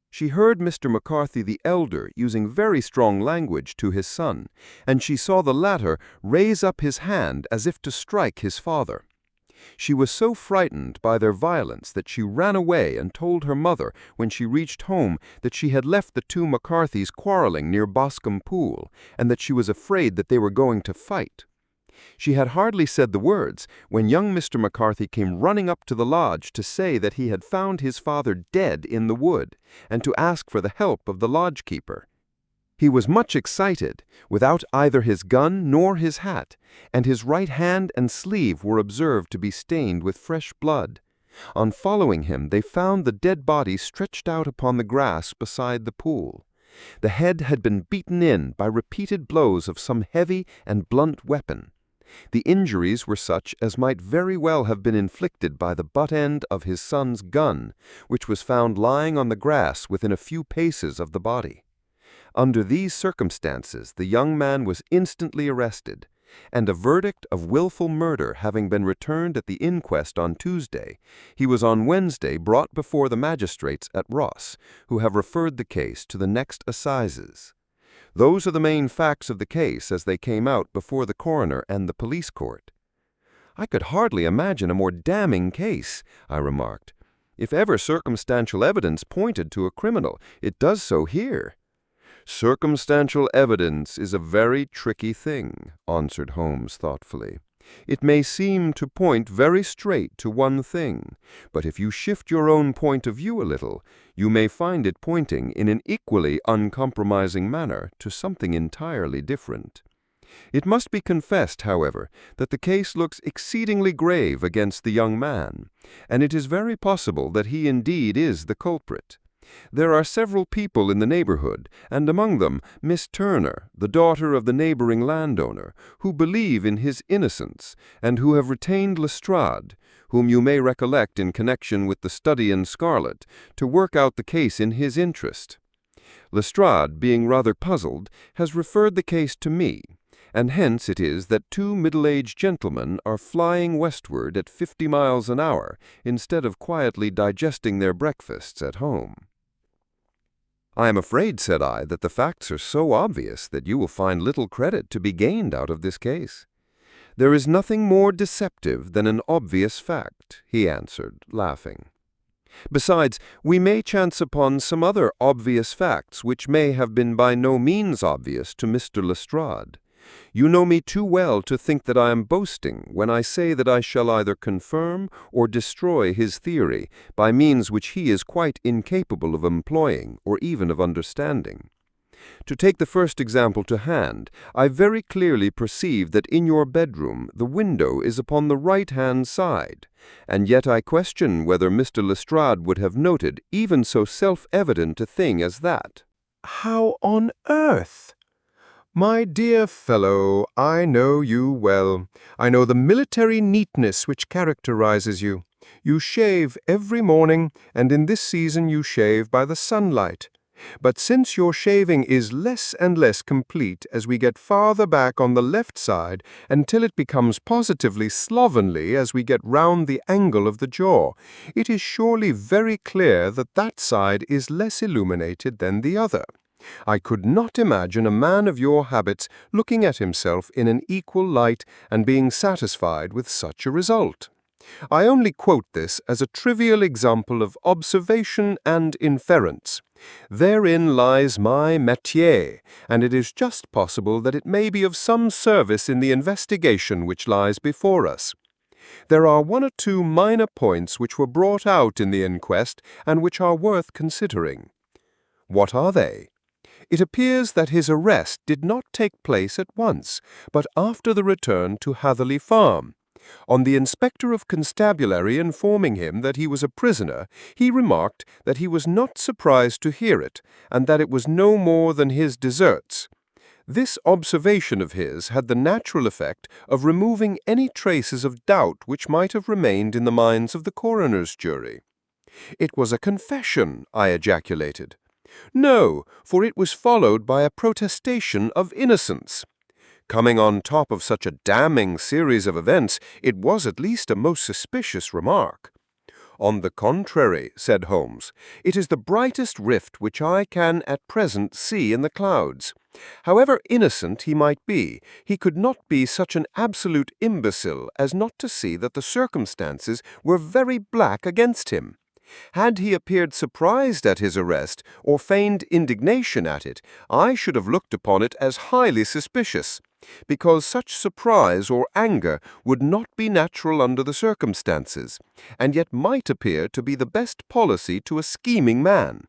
She heard Mr. McCarthy the elder using very strong language to his son, and she saw the latter raise up his hand as if to strike his father. She was so frightened by their violence that she ran away and told her mother, when she reached home, that she had left the 2 McCarthys quarreling near Boscombe Pool, and that she was afraid that they were going to fight. She had hardly said the words when young Mr. McCarthy came running up to the lodge to say that he had found his father dead in the wood, and to ask for the help of the lodge-keeper. He was much excited, without either his gun nor his hat, and his right hand and sleeve were observed to be stained with fresh blood. On following him, they found the dead body stretched out upon the grass beside the pool. The head had been beaten in by repeated blows of some heavy and blunt weapon. The injuries were such as might very well have been inflicted by the butt end of his son's gun, which was found lying on the grass within a few paces of the body. Under these circumstances, the young man was instantly arrested, and a verdict of willful murder having been returned at the inquest on Tuesday, he was on Wednesday brought before the magistrates at Ross, who have referred the case to the next assizes. Those are the main facts of the case as they came out before the coroner and the police court." "I could hardly imagine a more damning case," I remarked. "If ever circumstantial evidence pointed to a criminal, it does so here." "Circumstantial evidence is a very tricky thing," answered Holmes thoughtfully. "It may seem to point very straight to one thing, but if you shift your own point of view a little, you may find it pointing in an equally uncompromising manner to something entirely different. It must be confessed, however, that the case looks exceedingly grave against the young man, and it is very possible that he indeed is the culprit. There are several people in the neighborhood, and among them Miss Turner, the daughter of the neighboring landowner, who believe in his innocence, and who have retained Lestrade, whom you may recollect in connection with the study in scarlet, to work out the case in his interest. Lestrade, being rather puzzled, has referred the case to me, and hence it is that two middle-aged gentlemen are flying westward at 50 miles an hour instead of quietly digesting their breakfasts at home." "I am afraid," said I, "that the facts are so obvious that you will find little credit to be gained out of this case." "There is nothing more deceptive than an obvious fact," he answered, laughing. "Besides, we may chance upon some other obvious facts which may have been by no means obvious to Mr. Lestrade. You know me too well to think that I am boasting when I say that I shall either confirm or destroy his theory by means which he is quite incapable of employing or even of understanding. To take the first example to hand, I very clearly perceive that in your bedroom the window is upon the right-hand side, and yet I question whether Mr. Lestrade would have noted even so self-evident a thing as that." How on earth? My dear fellow, I know you well. I know the military neatness which characterizes you. You shave every morning, and in this season you shave by the sunlight. But since your shaving is less and less complete as we get farther back on the left side until it becomes positively slovenly as we get round the angle of the jaw, it is surely very clear that that side is less illuminated than the other. I could not imagine a man of your habits looking at himself in an equal light and being satisfied with such a result. I only quote this as a trivial example of observation and inference. Therein lies my métier, and it is just possible that it may be of some service in the investigation which lies before us. There are one or two minor points which were brought out in the inquest and which are worth considering. What are they? It appears that his arrest did not take place at once, but after the return to Hatherley Farm. On the inspector of constabulary informing him that he was a prisoner, he remarked that he was not surprised to hear it, and that it was no more than his deserts. This observation of his had the natural effect of removing any traces of doubt which might have remained in the minds of the coroner's jury. "It was a confession," I ejaculated. "No, for it was followed by a protestation of innocence. Coming on top of such a damning series of events, it was at least a most suspicious remark." "On the contrary," said Holmes, "it is the brightest rift which I can at present see in the clouds. However innocent he might be, he could not be such an absolute imbecile as not to see that the circumstances were very black against him. Had he appeared surprised at his arrest, or feigned indignation at it, I should have looked upon it as highly suspicious, because such surprise or anger would not be natural under the circumstances, and yet might appear to be the best policy to a scheming man.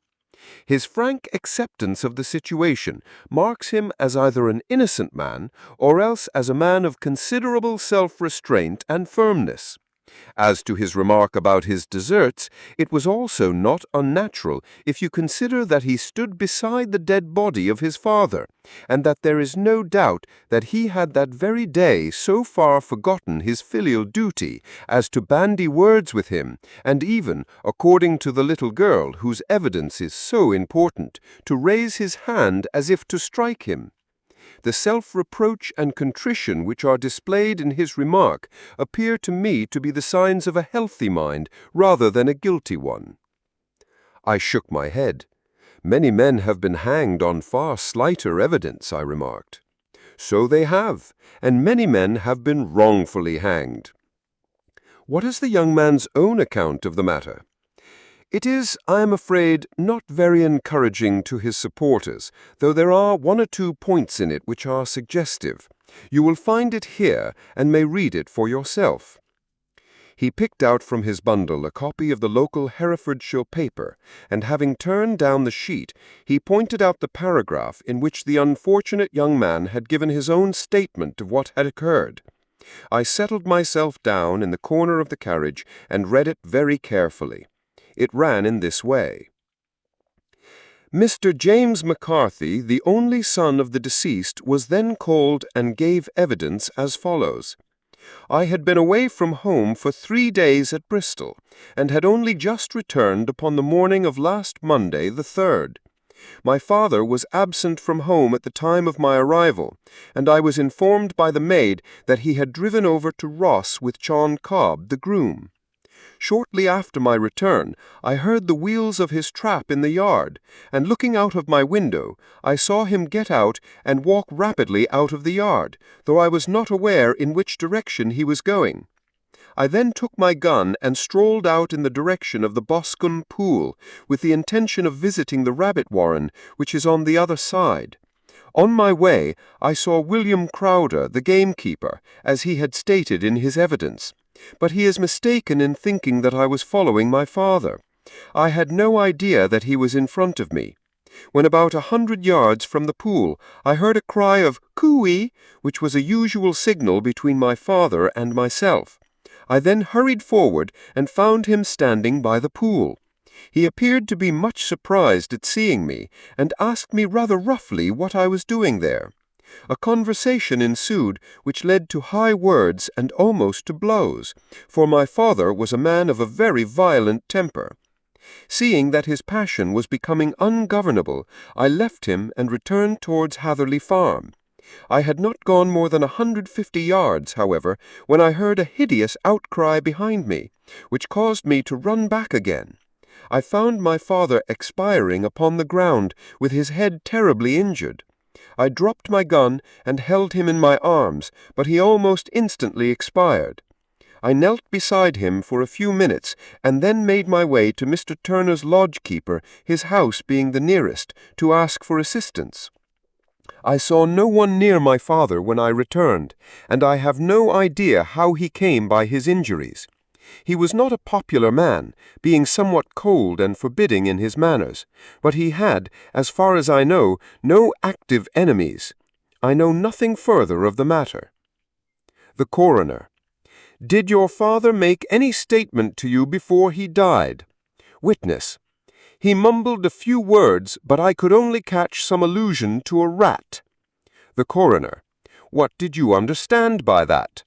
His frank acceptance of the situation marks him as either an innocent man, or else as a man of considerable self-restraint and firmness. As to his remark about his deserts, it was also not unnatural if you consider that he stood beside the dead body of his father, and that there is no doubt that he had that very day so far forgotten his filial duty as to bandy words with him, and even, according to the little girl whose evidence is so important, to raise his hand as if to strike him. The self-reproach and contrition which are displayed in his remark appear to me to be the signs of a healthy mind rather than a guilty one." I shook my head. Many men have been hanged on far slighter evidence, I remarked. So they have, and many men have been wrongfully hanged. What is the young man's own account of the matter? It is, I am afraid, not very encouraging to his supporters, though there are one or two points in it which are suggestive. You will find it here and may read it for yourself. He picked out from his bundle a copy of the local Herefordshire paper, and having turned down the sheet, he pointed out the paragraph in which the unfortunate young man had given his own statement of what had occurred. I settled myself down in the corner of the carriage and read it very carefully. It ran in this way. Mr. James McCarthy, the only son of the deceased, was then called and gave evidence as follows. I had been away from home for 3 days at Bristol, and had only just returned upon the morning of last Monday, the 3rd. My father was absent from home at the time of my arrival, and I was informed by the maid that he had driven over to Ross with John Cobb, the groom. Shortly after my return, I heard the wheels of his trap in the yard, and looking out of my window, I saw him get out and walk rapidly out of the yard, though I was not aware in which direction he was going. I then took my gun and strolled out in the direction of the Boscombe pool, with the intention of visiting the rabbit warren, which is on the other side. On my way, I saw William Crowder, the gamekeeper, as he had stated in his evidence. But he is mistaken in thinking that I was following my father. I had no idea that he was in front of me. When about 100 yards from the pool, I heard a cry of "Cooey," which was a usual signal between my father and myself. I then hurried forward and found him standing by the pool. He appeared to be much surprised at seeing me, and asked me rather roughly what I was doing there. A conversation ensued which led to high words and almost to blows, for my father was a man of a very violent temper. Seeing that his passion was becoming ungovernable, I left him and returned towards Hatherley Farm. I had not gone more than 150 yards, however, when I heard a hideous outcry behind me, which caused me to run back again. I found my father expiring upon the ground, with his head terribly injured. I dropped my gun and held him in my arms, but he almost instantly expired. I knelt beside him for a few minutes, and then made my way to Mr. Turner's lodge-keeper, his house being the nearest, to ask for assistance. I saw no one near my father when I returned, and I have no idea how he came by his injuries. He was not a popular man, being somewhat cold and forbidding in his manners, but he had, as far as I know, no active enemies. I know nothing further of the matter. The Coroner. Did your father make any statement to you before he died? Witness. He mumbled a few words, but I could only catch some allusion to a rat. The Coroner. What did you understand by that?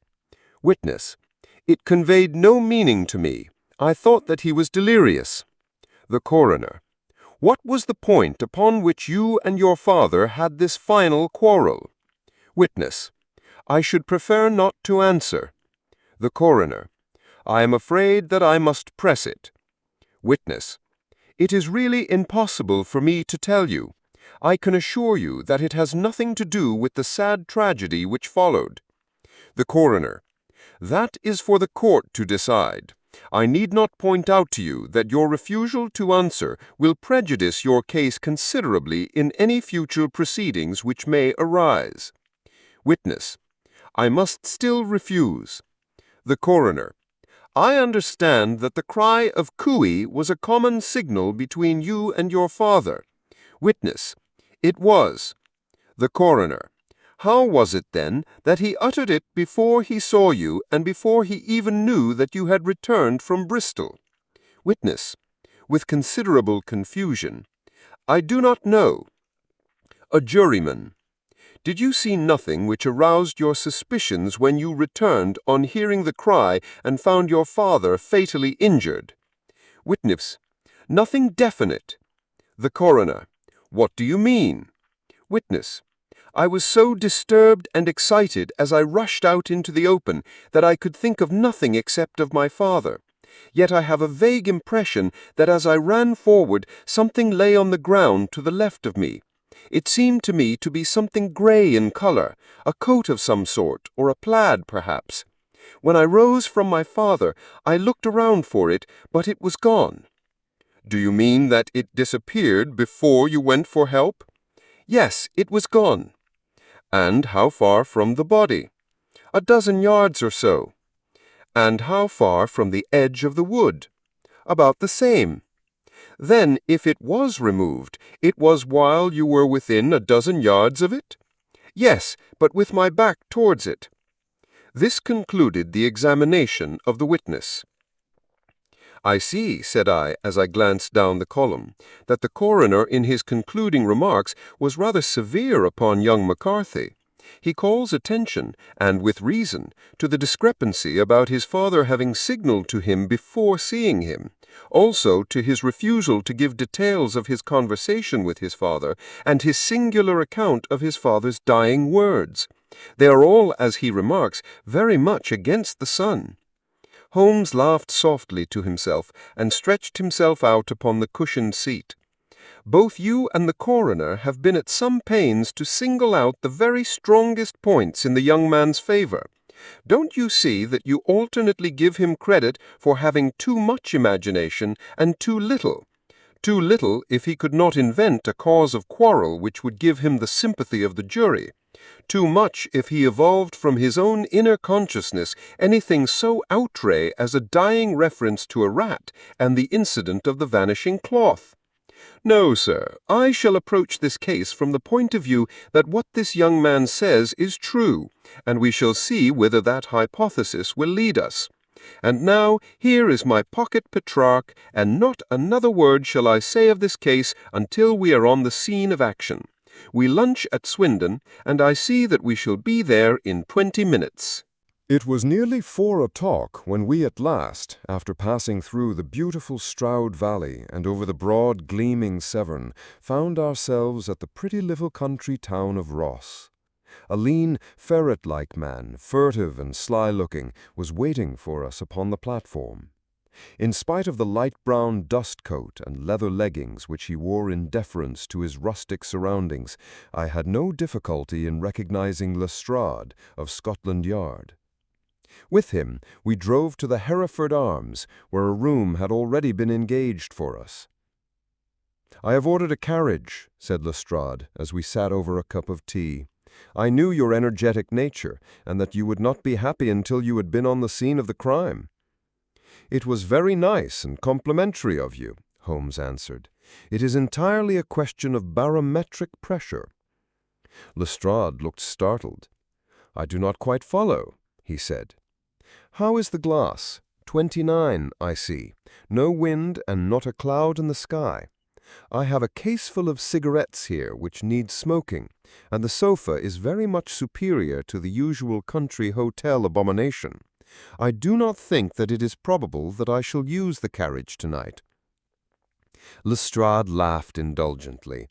Witness. It conveyed no meaning to me. I thought that he was delirious. The Coroner. What was the point upon which you and your father had this final quarrel? Witness. I should prefer not to answer. The Coroner. I am afraid that I must press it. Witness. It is really impossible for me to tell you. I can assure you that it has nothing to do with the sad tragedy which followed. The Coroner. That is for the court to decide. I need not point out to you that your refusal to answer will prejudice your case considerably in any future proceedings which may arise. Witness. I must still refuse. The Coroner. I understand that the cry of "Cooey" was a common signal between you and your father. Witness. It was. The Coroner. How was it, then, that he uttered it before he saw you and before he even knew that you had returned from Bristol? Witness. With considerable confusion. I do not know. A juryman. Did you see nothing which aroused your suspicions when you returned on hearing the cry and found your father fatally injured? Witness. Nothing definite. The Coroner. What do you mean? Witness. I was so disturbed and excited as I rushed out into the open that I could think of nothing except of my father. Yet I have a vague impression that as I ran forward, something lay on the ground to the left of me. It seemed to me to be something grey in colour, a coat of some sort, or a plaid, perhaps. When I rose from my father, I looked around for it, but it was gone." "Do you mean that it disappeared before you went for help?" "Yes, it was gone." "And how far from the body?" "A dozen yards or so." "And how far from the edge of the wood?" "About the same." "Then, if it was removed, it was while you were within a dozen yards of it?" "Yes, but with my back towards it." This concluded the examination of the witness. "I see," said I, as I glanced down the column, "that the coroner in his concluding remarks was rather severe upon young McCarthy. He calls attention, and with reason, to the discrepancy about his father having signaled to him before seeing him, also to his refusal to give details of his conversation with his father, and his singular account of his father's dying words. They are all, as he remarks, very much against the son." Holmes laughed softly to himself and stretched himself out upon the cushioned seat. "Both you and the coroner have been at some pains to single out the very strongest points in the young man's favor. Don't you see that you alternately give him credit for having too much imagination and too little? Too little if he could not invent a cause of quarrel which would give him the sympathy of the jury. Too much if he evolved from his own inner consciousness anything so outre as a dying reference to a rat and the incident of the vanishing cloth. No, sir, I shall approach this case from the point of view that what this young man says is true, and we shall see whither that hypothesis will lead us. And now here is my pocket Petrarch, and not another word shall I say of this case until we are on the scene of action. We lunch at Swindon, and I see that we shall be there in 20 minutes. It was nearly 4 o'clock when we at last, after passing through the beautiful Stroud Valley and over the broad gleaming Severn, found ourselves at the pretty little country town of Ross. A lean, ferret-like man, furtive and sly-looking, was waiting for us upon the platform. In spite of the light brown dust coat and leather leggings which he wore in deference to his rustic surroundings, I had no difficulty in recognizing Lestrade of Scotland Yard. With him we drove to the Hereford Arms, where a room had already been engaged for us. "I have ordered a carriage," said Lestrade, as we sat over a cup of tea. "I knew your energetic nature, and that you would not be happy until you had been on the scene of the crime." "It was very nice and complimentary of you," Holmes answered. "It is entirely a question of barometric pressure." Lestrade looked startled. "I do not quite follow," he said. "How is the glass? 29, I see. No wind and not a cloud in the sky. I have a caseful of cigarettes here which need smoking, and the sofa is very much superior to the usual country hotel abomination. I do not think that it is probable that I shall use the carriage tonight." Lestrade laughed indulgently.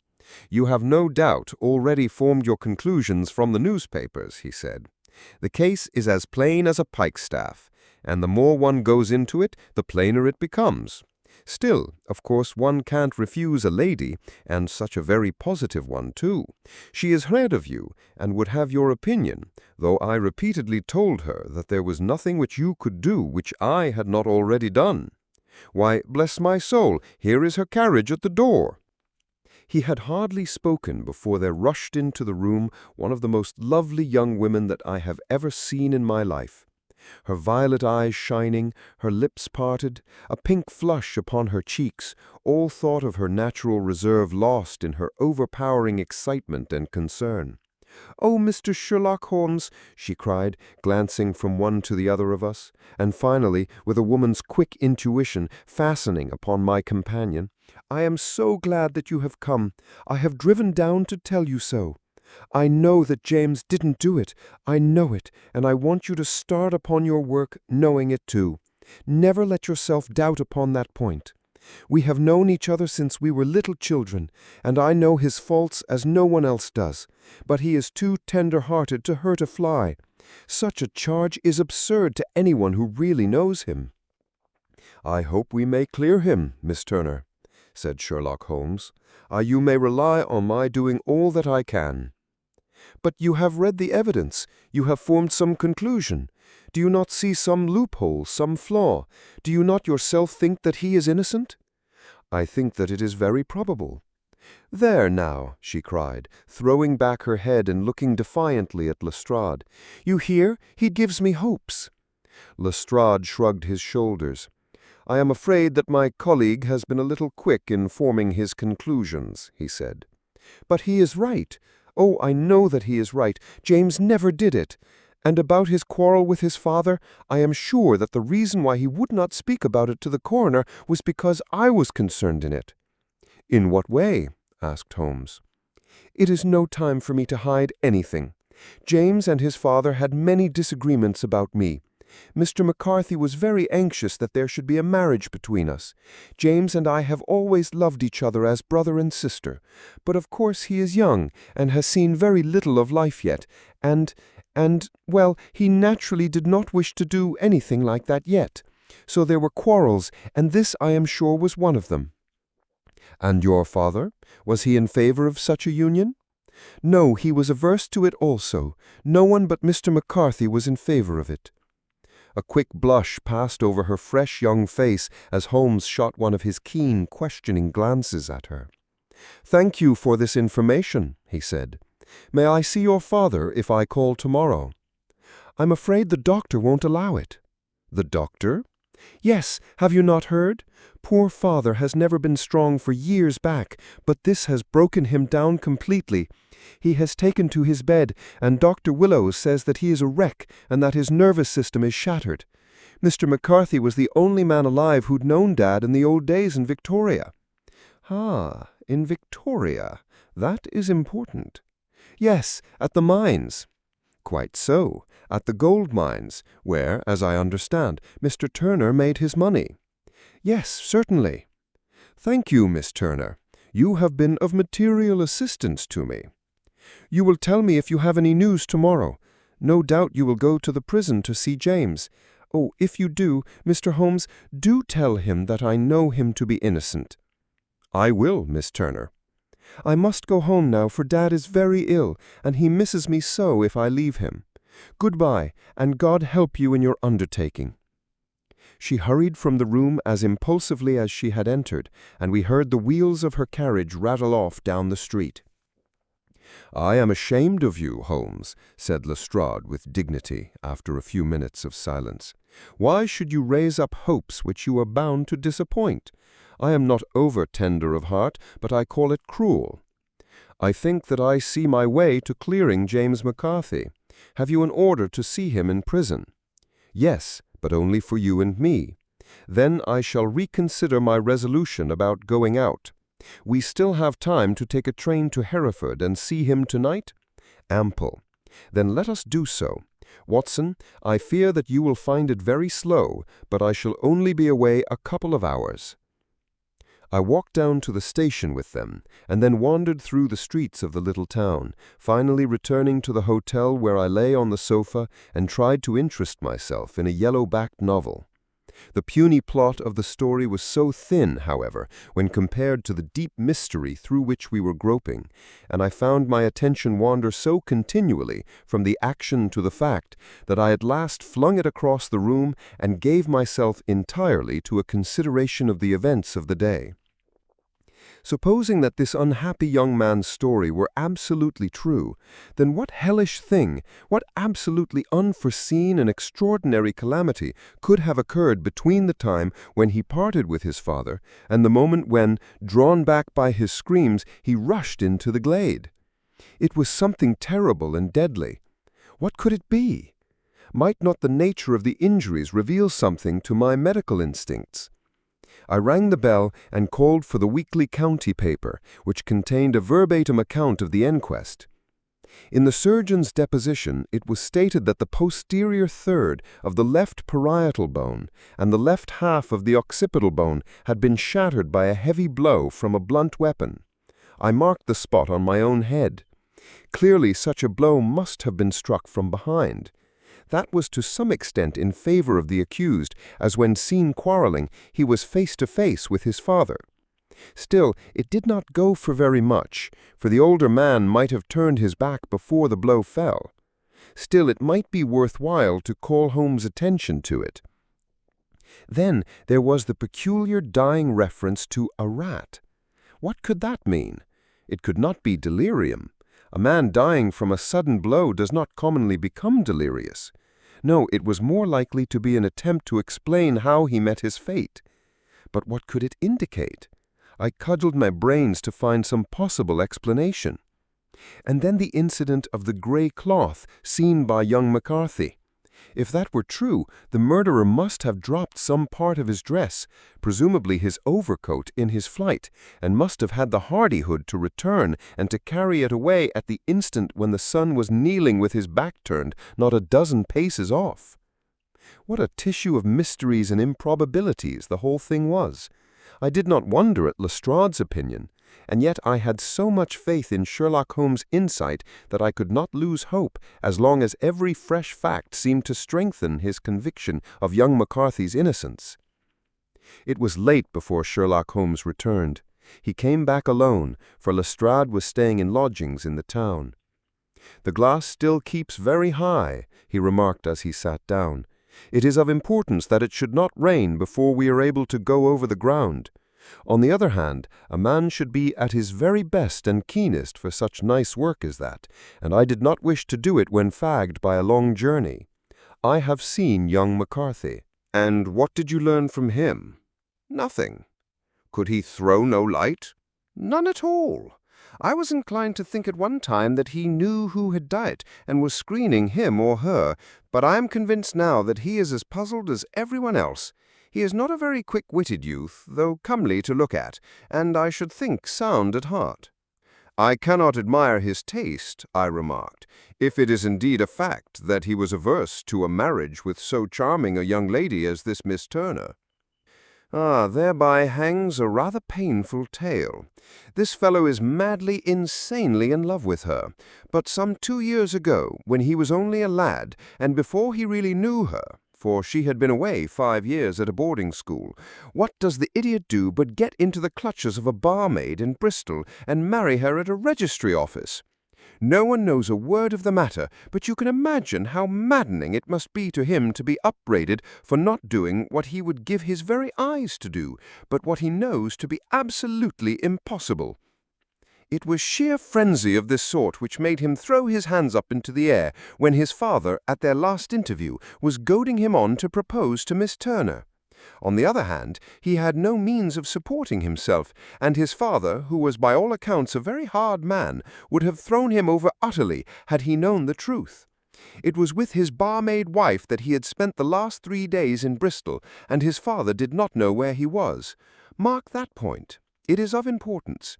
"You have no doubt already formed your conclusions from the newspapers," he said. "The case is as plain as a pikestaff, and the more one goes into it, the plainer it becomes. Still, of course, one can't refuse a lady, and such a very positive one, too. She has heard of you, and would have your opinion, though I repeatedly told her that there was nothing which you could do which I had not already done. Why, bless my soul, here is her carriage at the door." He had hardly spoken before there rushed into the room one of the most lovely young women that I have ever seen in my life. Her violet eyes shining, her lips parted, a pink flush upon her cheeks, all thought of her natural reserve lost in her overpowering excitement and concern. "Oh, Mr. Sherlock Holmes," she cried, glancing from one to the other of us, and finally, with a woman's quick intuition, fastening upon my companion, "I am so glad that you have come. I have driven down to tell you so. I know that James didn't do it. I know it, and I want you to start upon your work knowing it too. Never let yourself doubt upon that point. We have known each other since we were little children, and I know his faults as no one else does, but he is too tender-hearted to hurt a fly. Such a charge is absurd to anyone who really knows him. "I hope we may clear him, Miss Turner," said Sherlock Holmes. "You may rely on my doing all that I can." "But you have read the evidence. You have formed some conclusion. Do you not see some loophole, some flaw? Do you not yourself think that he is innocent?" "I think that it is very probable." "There now," she cried, throwing back her head and looking defiantly at Lestrade. "You hear, he gives me hopes." Lestrade shrugged his shoulders. "I am afraid that my colleague has been a little quick in forming his conclusions," he said. "But he is right. Oh, I know that he is right. James never did it. And about his quarrel with his father, I am sure that the reason why he would not speak about it to the coroner was because I was concerned in it." "In what way?" asked Holmes. "It is no time for me to hide anything. James and his father had many disagreements about me. Mr. McCarthy was very anxious that there should be a marriage between us. James and I have always loved each other as brother and sister. But of course he is young and has seen very little of life yet, well, he naturally did not wish to do anything like that yet. So there were quarrels, and this, I am sure, was one of them." "And your father? Was he in favor of such a union?" "No, he was averse to it also. No one but Mr. McCarthy was in favor of it." A quick blush passed over her fresh young face as Holmes shot one of his keen, questioning glances at her. "Thank you for this information," he said. "May I see your father if I call tomorrow?" "I'm afraid the doctor won't allow it." "The doctor?" "Yes, have you not heard? Poor father has never been strong for years back, but this has broken him down completely. He has taken to his bed, and Dr. Willows says that he is a wreck and that his nervous system is shattered. Mr. McCarthy was the only man alive who'd known Dad in the old days in Victoria." "Ah, in Victoria. That is important." "Yes, at the mines." "Quite so, at the gold mines, where, as I understand, Mr. Turner made his money." "Yes, certainly." "Thank you, Miss Turner. You have been of material assistance to me. You will tell me if you have any news tomorrow. No doubt you will go to the prison to see James. Oh, if you do, Mr. Holmes, do tell him that I know him to be innocent." "I will, Miss Turner." "I must go home now, for Dad is very ill, and he misses me so if I leave him. Goodbye, and God help you in your undertaking." She hurried from the room as impulsively as she had entered, and we heard the wheels of her carriage rattle off down the street. "I am ashamed of you, Holmes," said Lestrade with dignity after a few minutes of silence. "Why should you raise up hopes which you are bound to disappoint? I am not over-tender of heart, but I call it cruel. I think that I see my way to clearing James McCarthy. Have you an order to see him in prison?" "Yes, but only for you and me. Then I shall reconsider my resolution about going out. We still have time to take a train to Hereford and see him tonight?" "Ample. Then let us do so. Watson, I fear that you will find it very slow, but I shall only be away a couple of hours." I walked down to the station with them, and then wandered through the streets of the little town, finally returning to the hotel where I lay on the sofa and tried to interest myself in a yellow-backed novel. The puny plot of the story was so thin, however, when compared to the deep mystery through which we were groping, and I found my attention wander so continually from the action to the fact that I at last flung it across the room and gave myself entirely to a consideration of the events of the day. Supposing that this unhappy young man's story were absolutely true, then what hellish thing, what absolutely unforeseen and extraordinary calamity could have occurred between the time when he parted with his father and the moment when, drawn back by his screams, he rushed into the glade? It was something terrible and deadly. What could it be? Might not the nature of the injuries reveal something to my medical instincts? I rang the bell and called for the weekly county paper, which contained a verbatim account of the inquest. In the surgeon's deposition, it was stated that the posterior third of the left parietal bone and the left half of the occipital bone had been shattered by a heavy blow from a blunt weapon. I marked the spot on my own head. Clearly, such a blow must have been struck from behind. that was to some extent in favor of the accused, as when seen quarreling, he was face to face with his father. Still, it did not go for very much, for the older man might have turned his back before the blow fell. Still, it might be worthwhile to call Holmes' attention to it. Then there was the peculiar dying reference to a rat. What could that mean? It could not be delirium. A man dying from a sudden blow does not commonly become delirious. No, it was more likely to be an attempt to explain how he met his fate. But what could it indicate? I cudgeled my brains to find some possible explanation. And then the incident of the gray cloth seen by young McCarthy. If that were true, the murderer must have dropped some part of his dress, presumably his overcoat, in his flight, and must have had the hardihood to return and to carry it away at the instant when the son was kneeling with his back turned, not a dozen paces off. What a tissue of mysteries and improbabilities the whole thing was! I did not wonder at Lestrade's opinion, and yet I had so much faith in Sherlock Holmes' insight that I could not lose hope as long as every fresh fact seemed to strengthen his conviction of young McCarthy's innocence. It was late before Sherlock Holmes returned. He came back alone, for Lestrade was staying in lodgings in the town. "The glass still keeps very high," he remarked as he sat down. "It is of importance that it should not rain before we are able to go over the ground. On the other hand, a man should be at his very best and keenest for such nice work as that, and I did not wish to do it when fagged by a long journey. I have seen young McCarthy." "And what did you learn from him?" "Nothing." "Could he throw no light?" "None at all. I was inclined to think at one time that he knew who had died and was screening him or her, but I am convinced now that he is as puzzled as everyone else. He is not a very quick-witted youth, though comely to look at, and I should think sound at heart." "I cannot admire his taste," I remarked, "if it is indeed a fact that he was averse to a marriage with so charming a young lady as this Miss Turner." "Ah, thereby hangs a rather painful tale. This fellow is madly, insanely in love with her. But some 2 years ago, when he was only a lad, and before he really knew her, for she had been away 5 years at a boarding school, what does the idiot do but get into the clutches of a barmaid in Bristol and marry her at a registry office? No one knows a word of the matter, but you can imagine how maddening it must be to him to be upbraided for not doing what he would give his very eyes to do, but what he knows to be absolutely impossible. It was sheer frenzy of this sort which made him throw his hands up into the air when his father, at their last interview, was goading him on to propose to Miss Turner. On the other hand, he had no means of supporting himself, and his father, who was by all accounts a very hard man, would have thrown him over utterly had he known the truth. It was with his barmaid wife that he had spent the last 3 days in Bristol, and his father did not know where he was. Mark that point. It is of importance.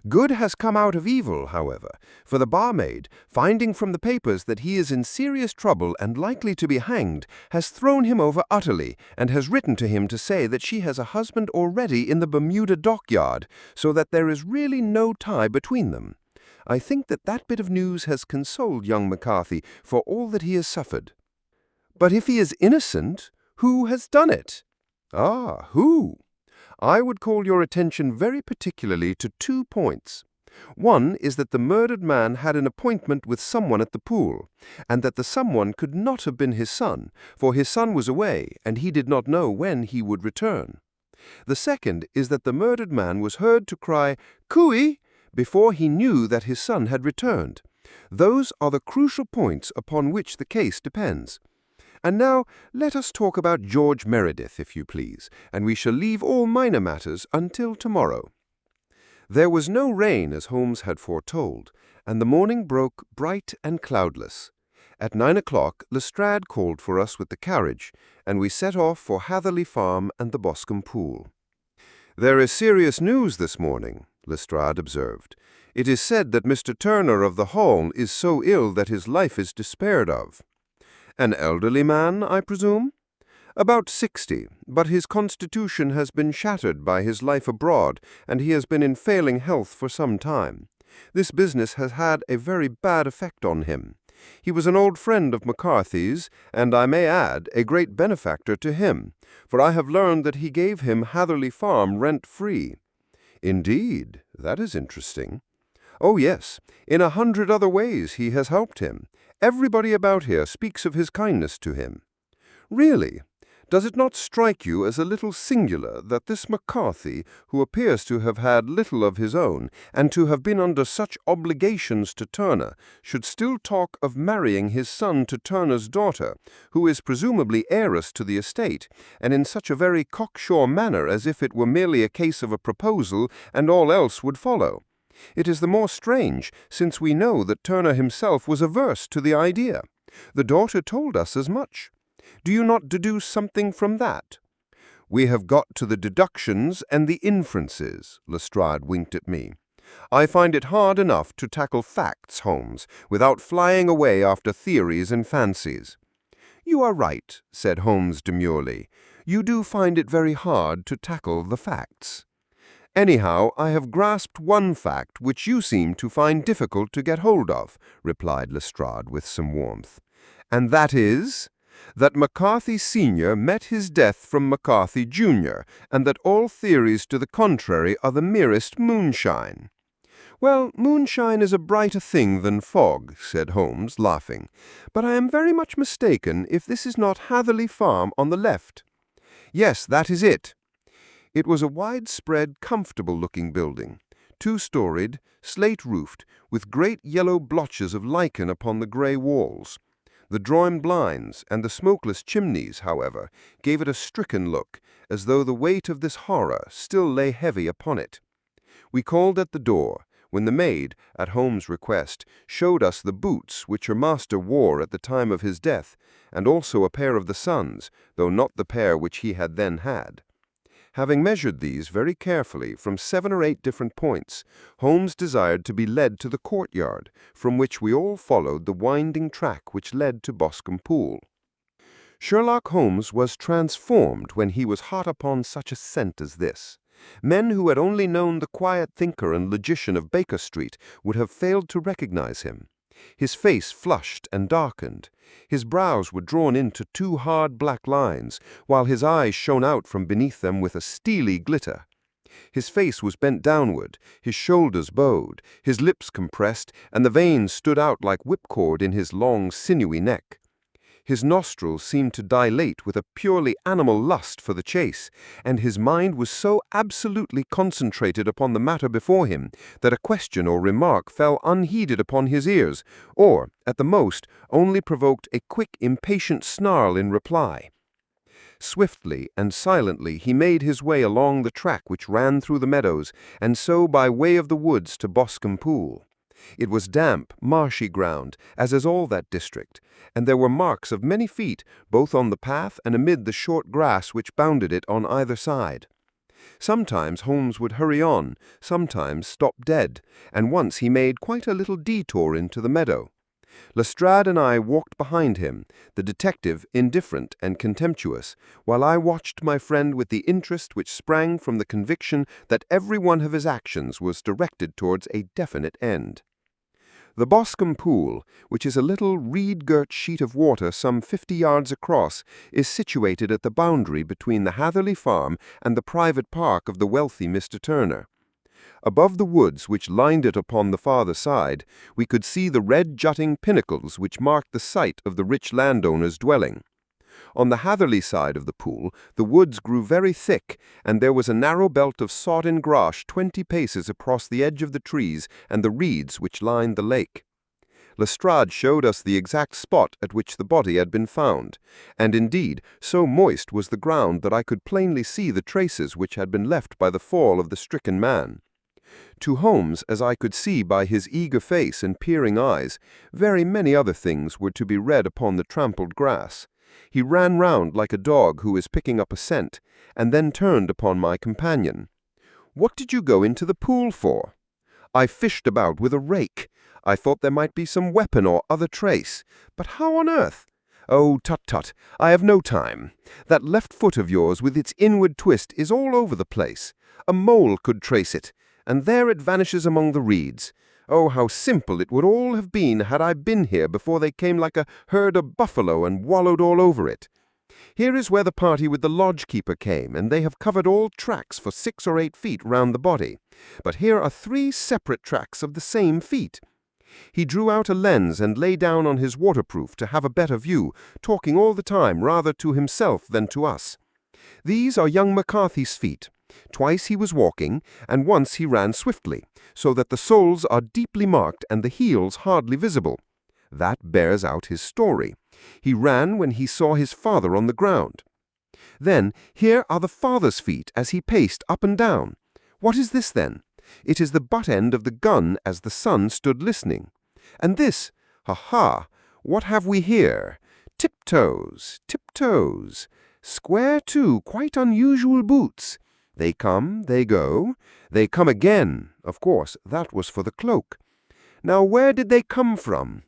Good has come out of evil, however, for the barmaid, finding from the papers that he is in serious trouble and likely to be hanged, has thrown him over utterly, and has written to him to say that she has a husband already in the Bermuda dockyard, so that there is really no tie between them. I think that that bit of news has consoled young McCarthy for all that he has suffered. But if he is innocent, who has done it? Ah, who? I would call your attention very particularly to 2 points. One is that the murdered man had an appointment with someone at the pool, and that the someone could not have been his son, for his son was away, and he did not know when he would return. The second is that the murdered man was heard to cry, "Cooey!" before he knew that his son had returned. Those are the crucial points upon which the case depends. And now let us talk about George Meredith, if you please, and we shall leave all minor matters until tomorrow. There was no rain, as Holmes had foretold, and the morning broke bright and cloudless. At 9 o'clock, Lestrade called for us with the carriage, and we set off for Hatherley Farm and the Boscombe Pool. "There is serious news this morning," Lestrade observed. "It is said that Mr. Turner of the Hall is so ill that his life is despaired of." "An elderly man, I presume?" "About 60, but his constitution has been shattered by his life abroad, and he has been in failing health for some time. This business has had a very bad effect on him. He was an old friend of McCarthy's, and I may add, a great benefactor to him, for I have learned that he gave him Hatherley Farm rent-free." "Indeed, that is interesting." "Oh, yes. In 100 other ways he has helped him. Everybody about here speaks of his kindness to him." "Really? Does it not strike you as a little singular that this McCarthy, who appears to have had little of his own, and to have been under such obligations to Turner, should still talk of marrying his son to Turner's daughter, who is presumably heiress to the estate, and in such a very cocksure manner as if it were merely a case of a proposal and all else would follow? It is the more strange, since we know that Turner himself was averse to the idea. The daughter told us as much. Do you not deduce something from that?" "We have got to the deductions and the inferences," Lestrade winked at me. "I find it hard enough to tackle facts, Holmes, without flying away after theories and fancies." "You are right," said Holmes demurely. "You do find it very hard to tackle the facts." "Anyhow, I have grasped one fact which you seem to find difficult to get hold of," replied Lestrade with some warmth. "And that is that McCarthy Sr. met his death from McCarthy Jr., and that all theories to the contrary are the merest moonshine." "Well, moonshine is a brighter thing than fog," said Holmes, laughing. "But I am very much mistaken if this is not Hatherley Farm on the left." "Yes, that is it." It was a widespread, comfortable-looking building, 2-storied, slate-roofed, with great yellow blotches of lichen upon the grey walls. The drawn blinds and the smokeless chimneys, however, gave it a stricken look, as though the weight of this horror still lay heavy upon it. We called at the door, when the maid, at Holmes' request, showed us the boots which her master wore at the time of his death, and also a pair of the son's, though not the pair which he had then had. Having measured these very carefully from 7 or 8 different points, Holmes desired to be led to the courtyard, from which we all followed the winding track which led to Boscombe Pool. Sherlock Holmes was transformed when he was hot upon such a scent as this. Men who had only known the quiet thinker and logician of Baker Street would have failed to recognize him. His face flushed and darkened. His brows were drawn into 2 hard black lines, while his eyes shone out from beneath them with a steely glitter. His face was bent downward, his shoulders bowed, his lips compressed, and the veins stood out like whipcord in his long, sinewy neck. His nostrils seemed to dilate with a purely animal lust for the chase, and his mind was so absolutely concentrated upon the matter before him that a question or remark fell unheeded upon his ears, or, at the most, only provoked a quick, impatient snarl in reply. Swiftly and silently he made his way along the track which ran through the meadows, and so by way of the woods to Boscombe Pool. It was damp, marshy ground, as is all that district, and there were marks of many feet, both on the path and amid the short grass which bounded it on either side. Sometimes Holmes would hurry on, sometimes stop dead, and once he made quite a little detour into the meadow. Lestrade and I walked behind him, the detective indifferent and contemptuous, while I watched my friend with the interest which sprang from the conviction that every one of his actions was directed towards a definite end. The Boscombe Pool, which is a little reed-girt sheet of water some 50 yards across, is situated at the boundary between the Hatherley Farm and the private park of the wealthy Mr. Turner. Above the woods which lined it upon the farther side, we could see the red jutting pinnacles which marked the site of the rich landowner's dwelling. On the Hatherley side of the pool, the woods grew very thick, and there was a narrow belt of sodden grass 20 paces across the edge of the trees and the reeds which lined the lake. Lestrade showed us the exact spot at which the body had been found, and indeed, so moist was the ground that I could plainly see the traces which had been left by the fall of the stricken man. To Holmes, as I could see by his eager face and peering eyes, very many other things were to be read upon the trampled grass. He ran round like a dog who is picking up a scent, and then turned upon my companion. "What did you go into the pool for?" "I fished about with a rake. I thought there might be some weapon or other trace. But how on earth—" "Oh, tut-tut, I have no time. That left foot of yours with its inward twist is all over the place. A mole could trace it, and there it vanishes among the reeds. Oh, how simple it would all have been had I been here before they came like a herd of buffalo and wallowed all over it. Here is where the party with the lodge-keeper came, and they have covered all tracks for 6 or 8 feet round the body. But here are 3 separate tracks of the same feet. He drew out a lens and lay down on his waterproof to have a better view, talking all the time rather to himself than to us. These are young McCarthy's feet. Twice he was walking, and once he ran swiftly, so that the soles are deeply marked and the heels hardly visible. That bears out his story. He ran when he saw his father on the ground. Then, here are the father's feet as he paced up and down. What is this, then? It is the butt end of the gun as the son stood listening. And this, ha! What have we here? Tiptoes, tiptoes. Square, too, quite unusual boots. They come, they go. They come again. Of course, that was for the cloak. Now, where did they come from?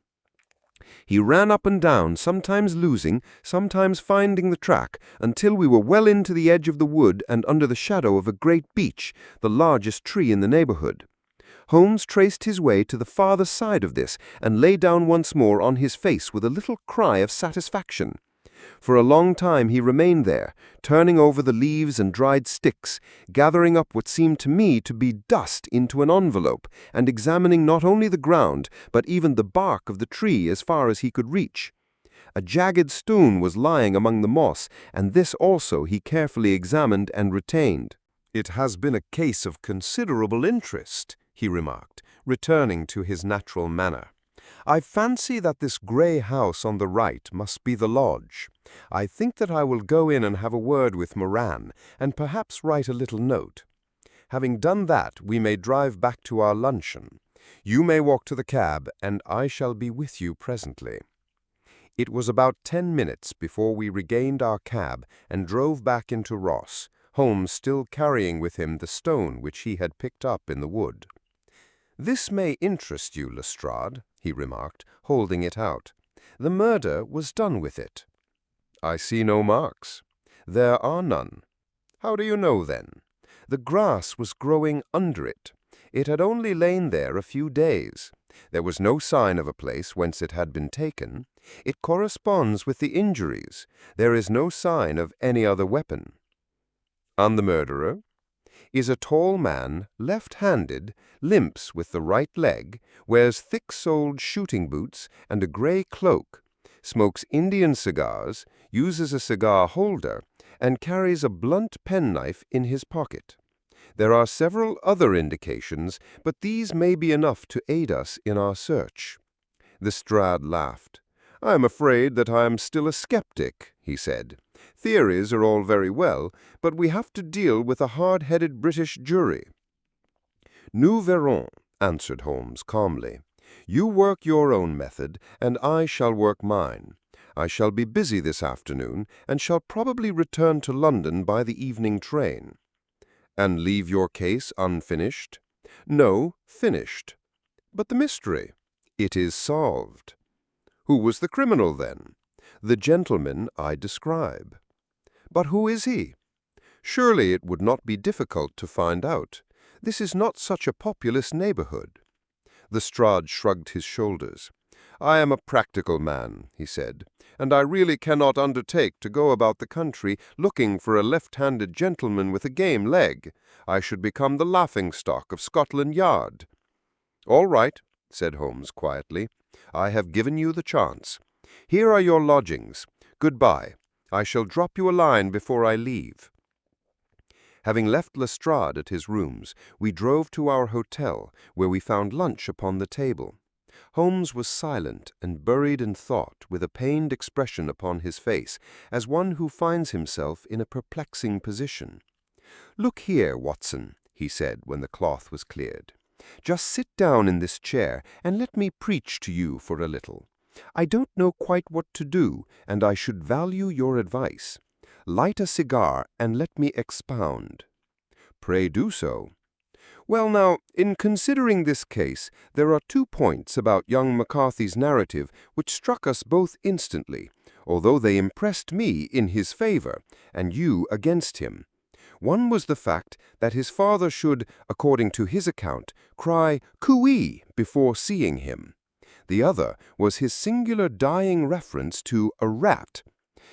He ran up and down, sometimes losing, sometimes finding the track, until we were well into the edge of the wood and under the shadow of a great beech, the largest tree in the neighborhood. Holmes traced his way to the farther side of this and lay down once more on his face with a little cry of satisfaction. For a long time he remained there, turning over the leaves and dried sticks, gathering up what seemed to me to be dust into an envelope, and examining not only the ground, but even the bark of the tree as far as he could reach. A jagged stone was lying among the moss, and this also he carefully examined and retained. "It has been a case of considerable interest," he remarked, returning to his natural manner. "I fancy that this grey house on the right must be the lodge. I think that I will go in and have a word with Moran, and perhaps write a little note. Having done that, we may drive back to our luncheon. You may walk to the cab, and I shall be with you presently." It was about 10 minutes before we regained our cab and drove back into Ross, Holmes still carrying with him the stone which he had picked up in the wood. "This may interest you, Lestrade," he remarked, holding it out. "The murder was done with it." "I see no marks." "There are none." "How do you know, then?" "The grass was growing under it. It had only lain there a few days. There was no sign of a place whence it had been taken. It corresponds with the injuries. There is no sign of any other weapon." "And the murderer?" "Is a tall man, left-handed, limps with the right leg, wears thick-soled shooting boots and a grey cloak, smokes Indian cigars, uses a cigar holder, and carries a blunt penknife in his pocket. There are several other indications, but these may be enough to aid us in our search." Lestrade laughed. "I am afraid that I am still a skeptic," he said. "Theories are all very well, but we have to deal with a hard-headed British jury." "Nous verrons," answered Holmes calmly. "You work your own method, and I shall work mine. I shall be busy this afternoon, and shall probably return to London by the evening train." "And leave your case unfinished?" "No, finished." "But the mystery?" "It is solved." "Who was the criminal, then?" "The gentleman I describe." "But who is he?" "Surely it would not be difficult to find out. This is not such a populous neighborhood." Lestrade shrugged his shoulders. "I am a practical man," he said, "and I really cannot undertake to go about the country looking for a left-handed gentleman with a game leg. I should become the laughing-stock of Scotland Yard." "All right," said Holmes quietly. "I have given you the chance. Here are your lodgings. Goodbye. I shall drop you a line before I leave." Having left Lestrade at his rooms, we drove to our hotel, where we found lunch upon the table. Holmes was silent and buried in thought, with a pained expression upon his face, as one who finds himself in a perplexing position. "Look here, Watson," he said when the cloth was cleared. "Just sit down in this chair and let me preach to you for a little. I don't know quite what to do, and I should value your advice. Light a cigar and let me expound." "Pray do so." "Well, now, in considering this case, there are 2 points about young McCarthy's narrative which struck us both instantly, although they impressed me in his favor and you against him. One was the fact that his father should, according to his account, cry "cooee" before seeing him. The other was his singular dying reference to a rat.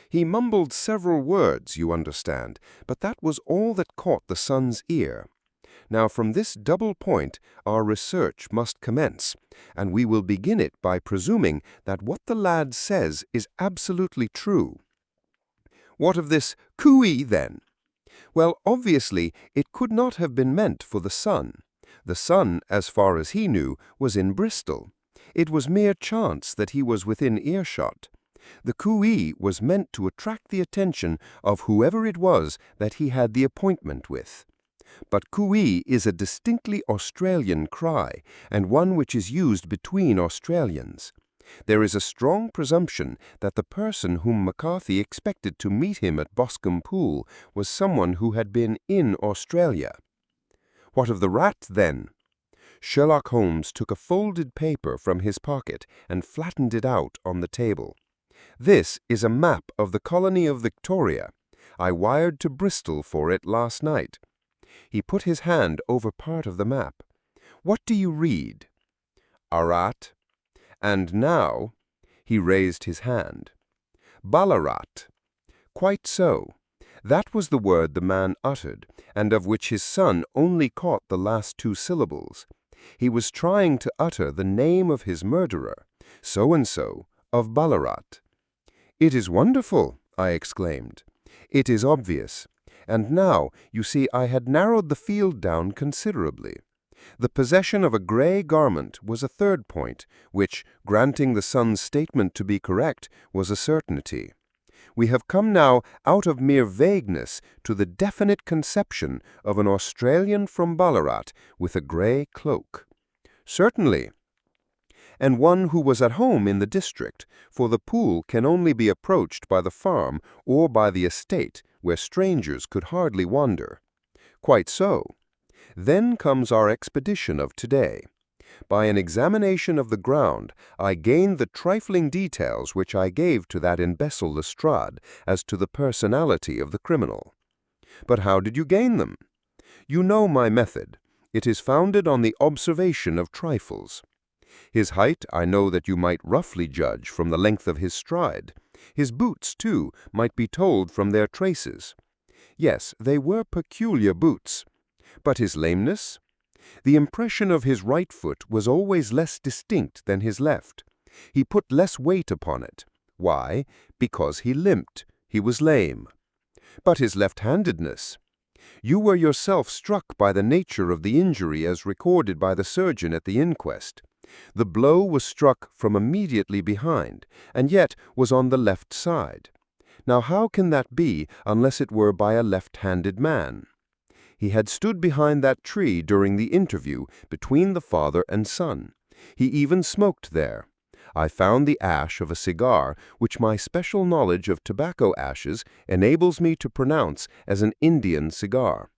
He mumbled several words, you understand, but that was all that caught the son's ear. Now from this double point our research must commence, and we will begin it by presuming that what the lad says is absolutely true. What of this cooee, then? Well, obviously, it could not have been meant for the son. The son, as far as he knew, was in Bristol. It was mere chance that he was within earshot. The cooee was meant to attract the attention of whoever it was that he had the appointment with. But cooee is a distinctly Australian cry, and one which is used between Australians. There is a strong presumption that the person whom McCarthy expected to meet him at Boscombe Pool was someone who had been in Australia. What of the rat, then? Sherlock Holmes took a folded paper from his pocket and flattened it out on the table. This is a map of the colony of Victoria. I wired to Bristol for it last night. He put his hand over part of the map. What do you read? A rat. And now, he raised his hand. Ballarat. Quite so. That was the word the man uttered, and of which his son only caught the last two syllables. He was trying to utter the name of his murderer, so-and-so, of Ballarat. "It is wonderful," I exclaimed. "It is obvious. And now, you see, I had narrowed the field down considerably. The possession of a grey garment was a third point, which, granting the son's statement to be correct, was a certainty. We have come now out of mere vagueness to the definite conception of an Australian from Ballarat with a grey cloak. Certainly. And one who was at home in the district, for the pool can only be approached by the farm or by the estate, where strangers could hardly wander. Quite so. Then comes our expedition of today. By an examination of the ground, I gained the trifling details which I gave to that imbecile Lestrade as to the personality of the criminal. But how did you gain them? You know my method. It is founded on the observation of trifles. His height I know that you might roughly judge from the length of his stride. His boots, too, might be told from their traces. Yes, they were peculiar boots. But his lameness? The impression of his right foot was always less distinct than his left. He put less weight upon it. Why? Because he limped. He was lame. But his left-handedness? You were yourself struck by the nature of the injury as recorded by the surgeon at the inquest. The blow was struck from immediately behind, and yet was on the left side. Now how can that be unless it were by a left-handed man? He had stood behind that tree during the interview between the father and son. He even smoked there. I found the ash of a cigar, which my special knowledge of tobacco ashes enables me to pronounce as an Indian cigar.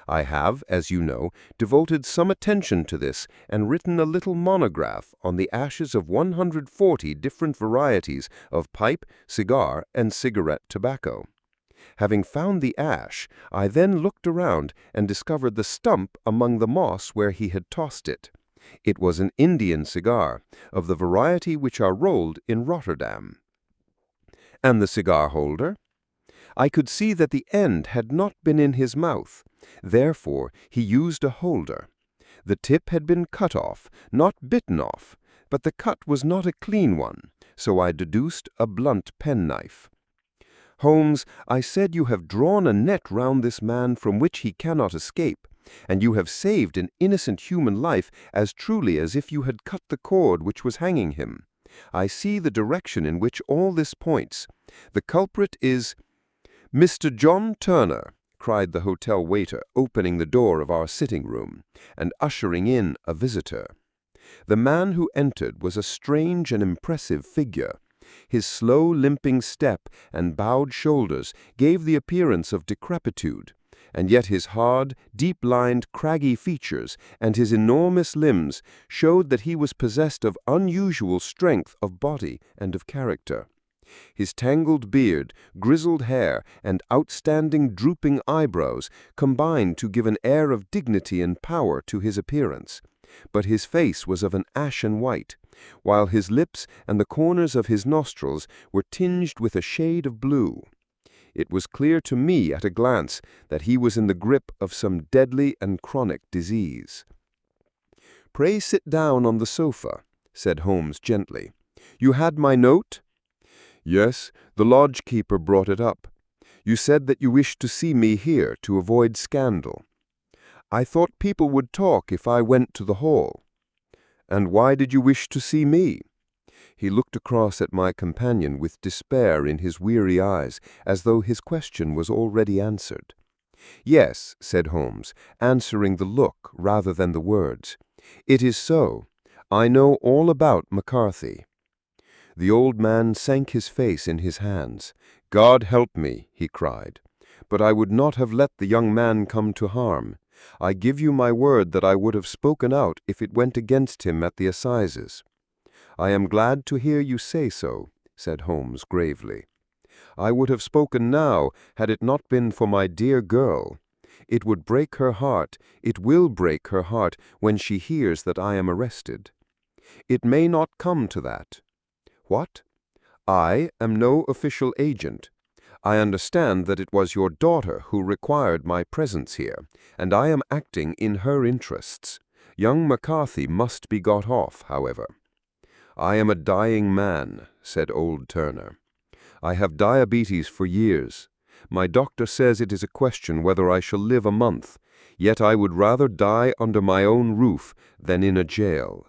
I have, as you know, devoted some attention to this and written a little monograph on the ashes of 140 different varieties of pipe, cigar, and cigarette tobacco. Having found the ash, I then looked around and discovered the stump among the moss where he had tossed it. It was an Indian cigar, of the variety which are rolled in Rotterdam. And the cigar holder? I could see that the end had not been in his mouth. Therefore, he used a holder. The tip had been cut off, not bitten off, but the cut was not a clean one, so I deduced a blunt penknife. Holmes, I said you have drawn a net round this man from which he cannot escape, and you have saved an innocent human life as truly as if you had cut the cord which was hanging him. I see the direction in which all this points. The culprit is— "Mr. John Turner," cried the hotel waiter, opening the door of our sitting-room, and ushering in a visitor. The man who entered was a strange and impressive figure. His slow, limping step and bowed shoulders gave the appearance of decrepitude, and yet his hard, deep-lined, craggy features and his enormous limbs showed that he was possessed of unusual strength of body and of character. His tangled beard, grizzled hair, and outstanding drooping eyebrows combined to give an air of dignity and power to his appearance. But his face was of an ashen white, while his lips and the corners of his nostrils were tinged with a shade of blue. It was clear to me at a glance that he was in the grip of some deadly and chronic disease. "Pray sit down on the sofa," said Holmes gently. "You had my note?" "Yes, the lodge-keeper brought it up. You said that you wished to see me here to avoid scandal. I thought people would talk if I went to the hall." "And why did you wish to see me?" He looked across at my companion with despair in his weary eyes, as though his question was already answered. "Yes," said Holmes, answering the look rather than the words. "It is so. I know all about McCarthy." The old man sank his face in his hands. "God help me," he cried. "But I would not have let the young man come to harm. I give you my word that I would have spoken out if it went against him at the assizes." "I am glad to hear you say so," said Holmes gravely. "I would have spoken now had it not been for my dear girl. It would break her heart, it will break her heart when she hears that I am arrested. It may not come to that. What? I am no official agent. I understand that it was your daughter who required my presence here, and I am acting in her interests. Young McCarthy must be got off, however." "I am a dying man," said old Turner. "I have diabetes for years. My doctor says it is a question whether I shall live a month, yet I would rather die under my own roof than in a jail."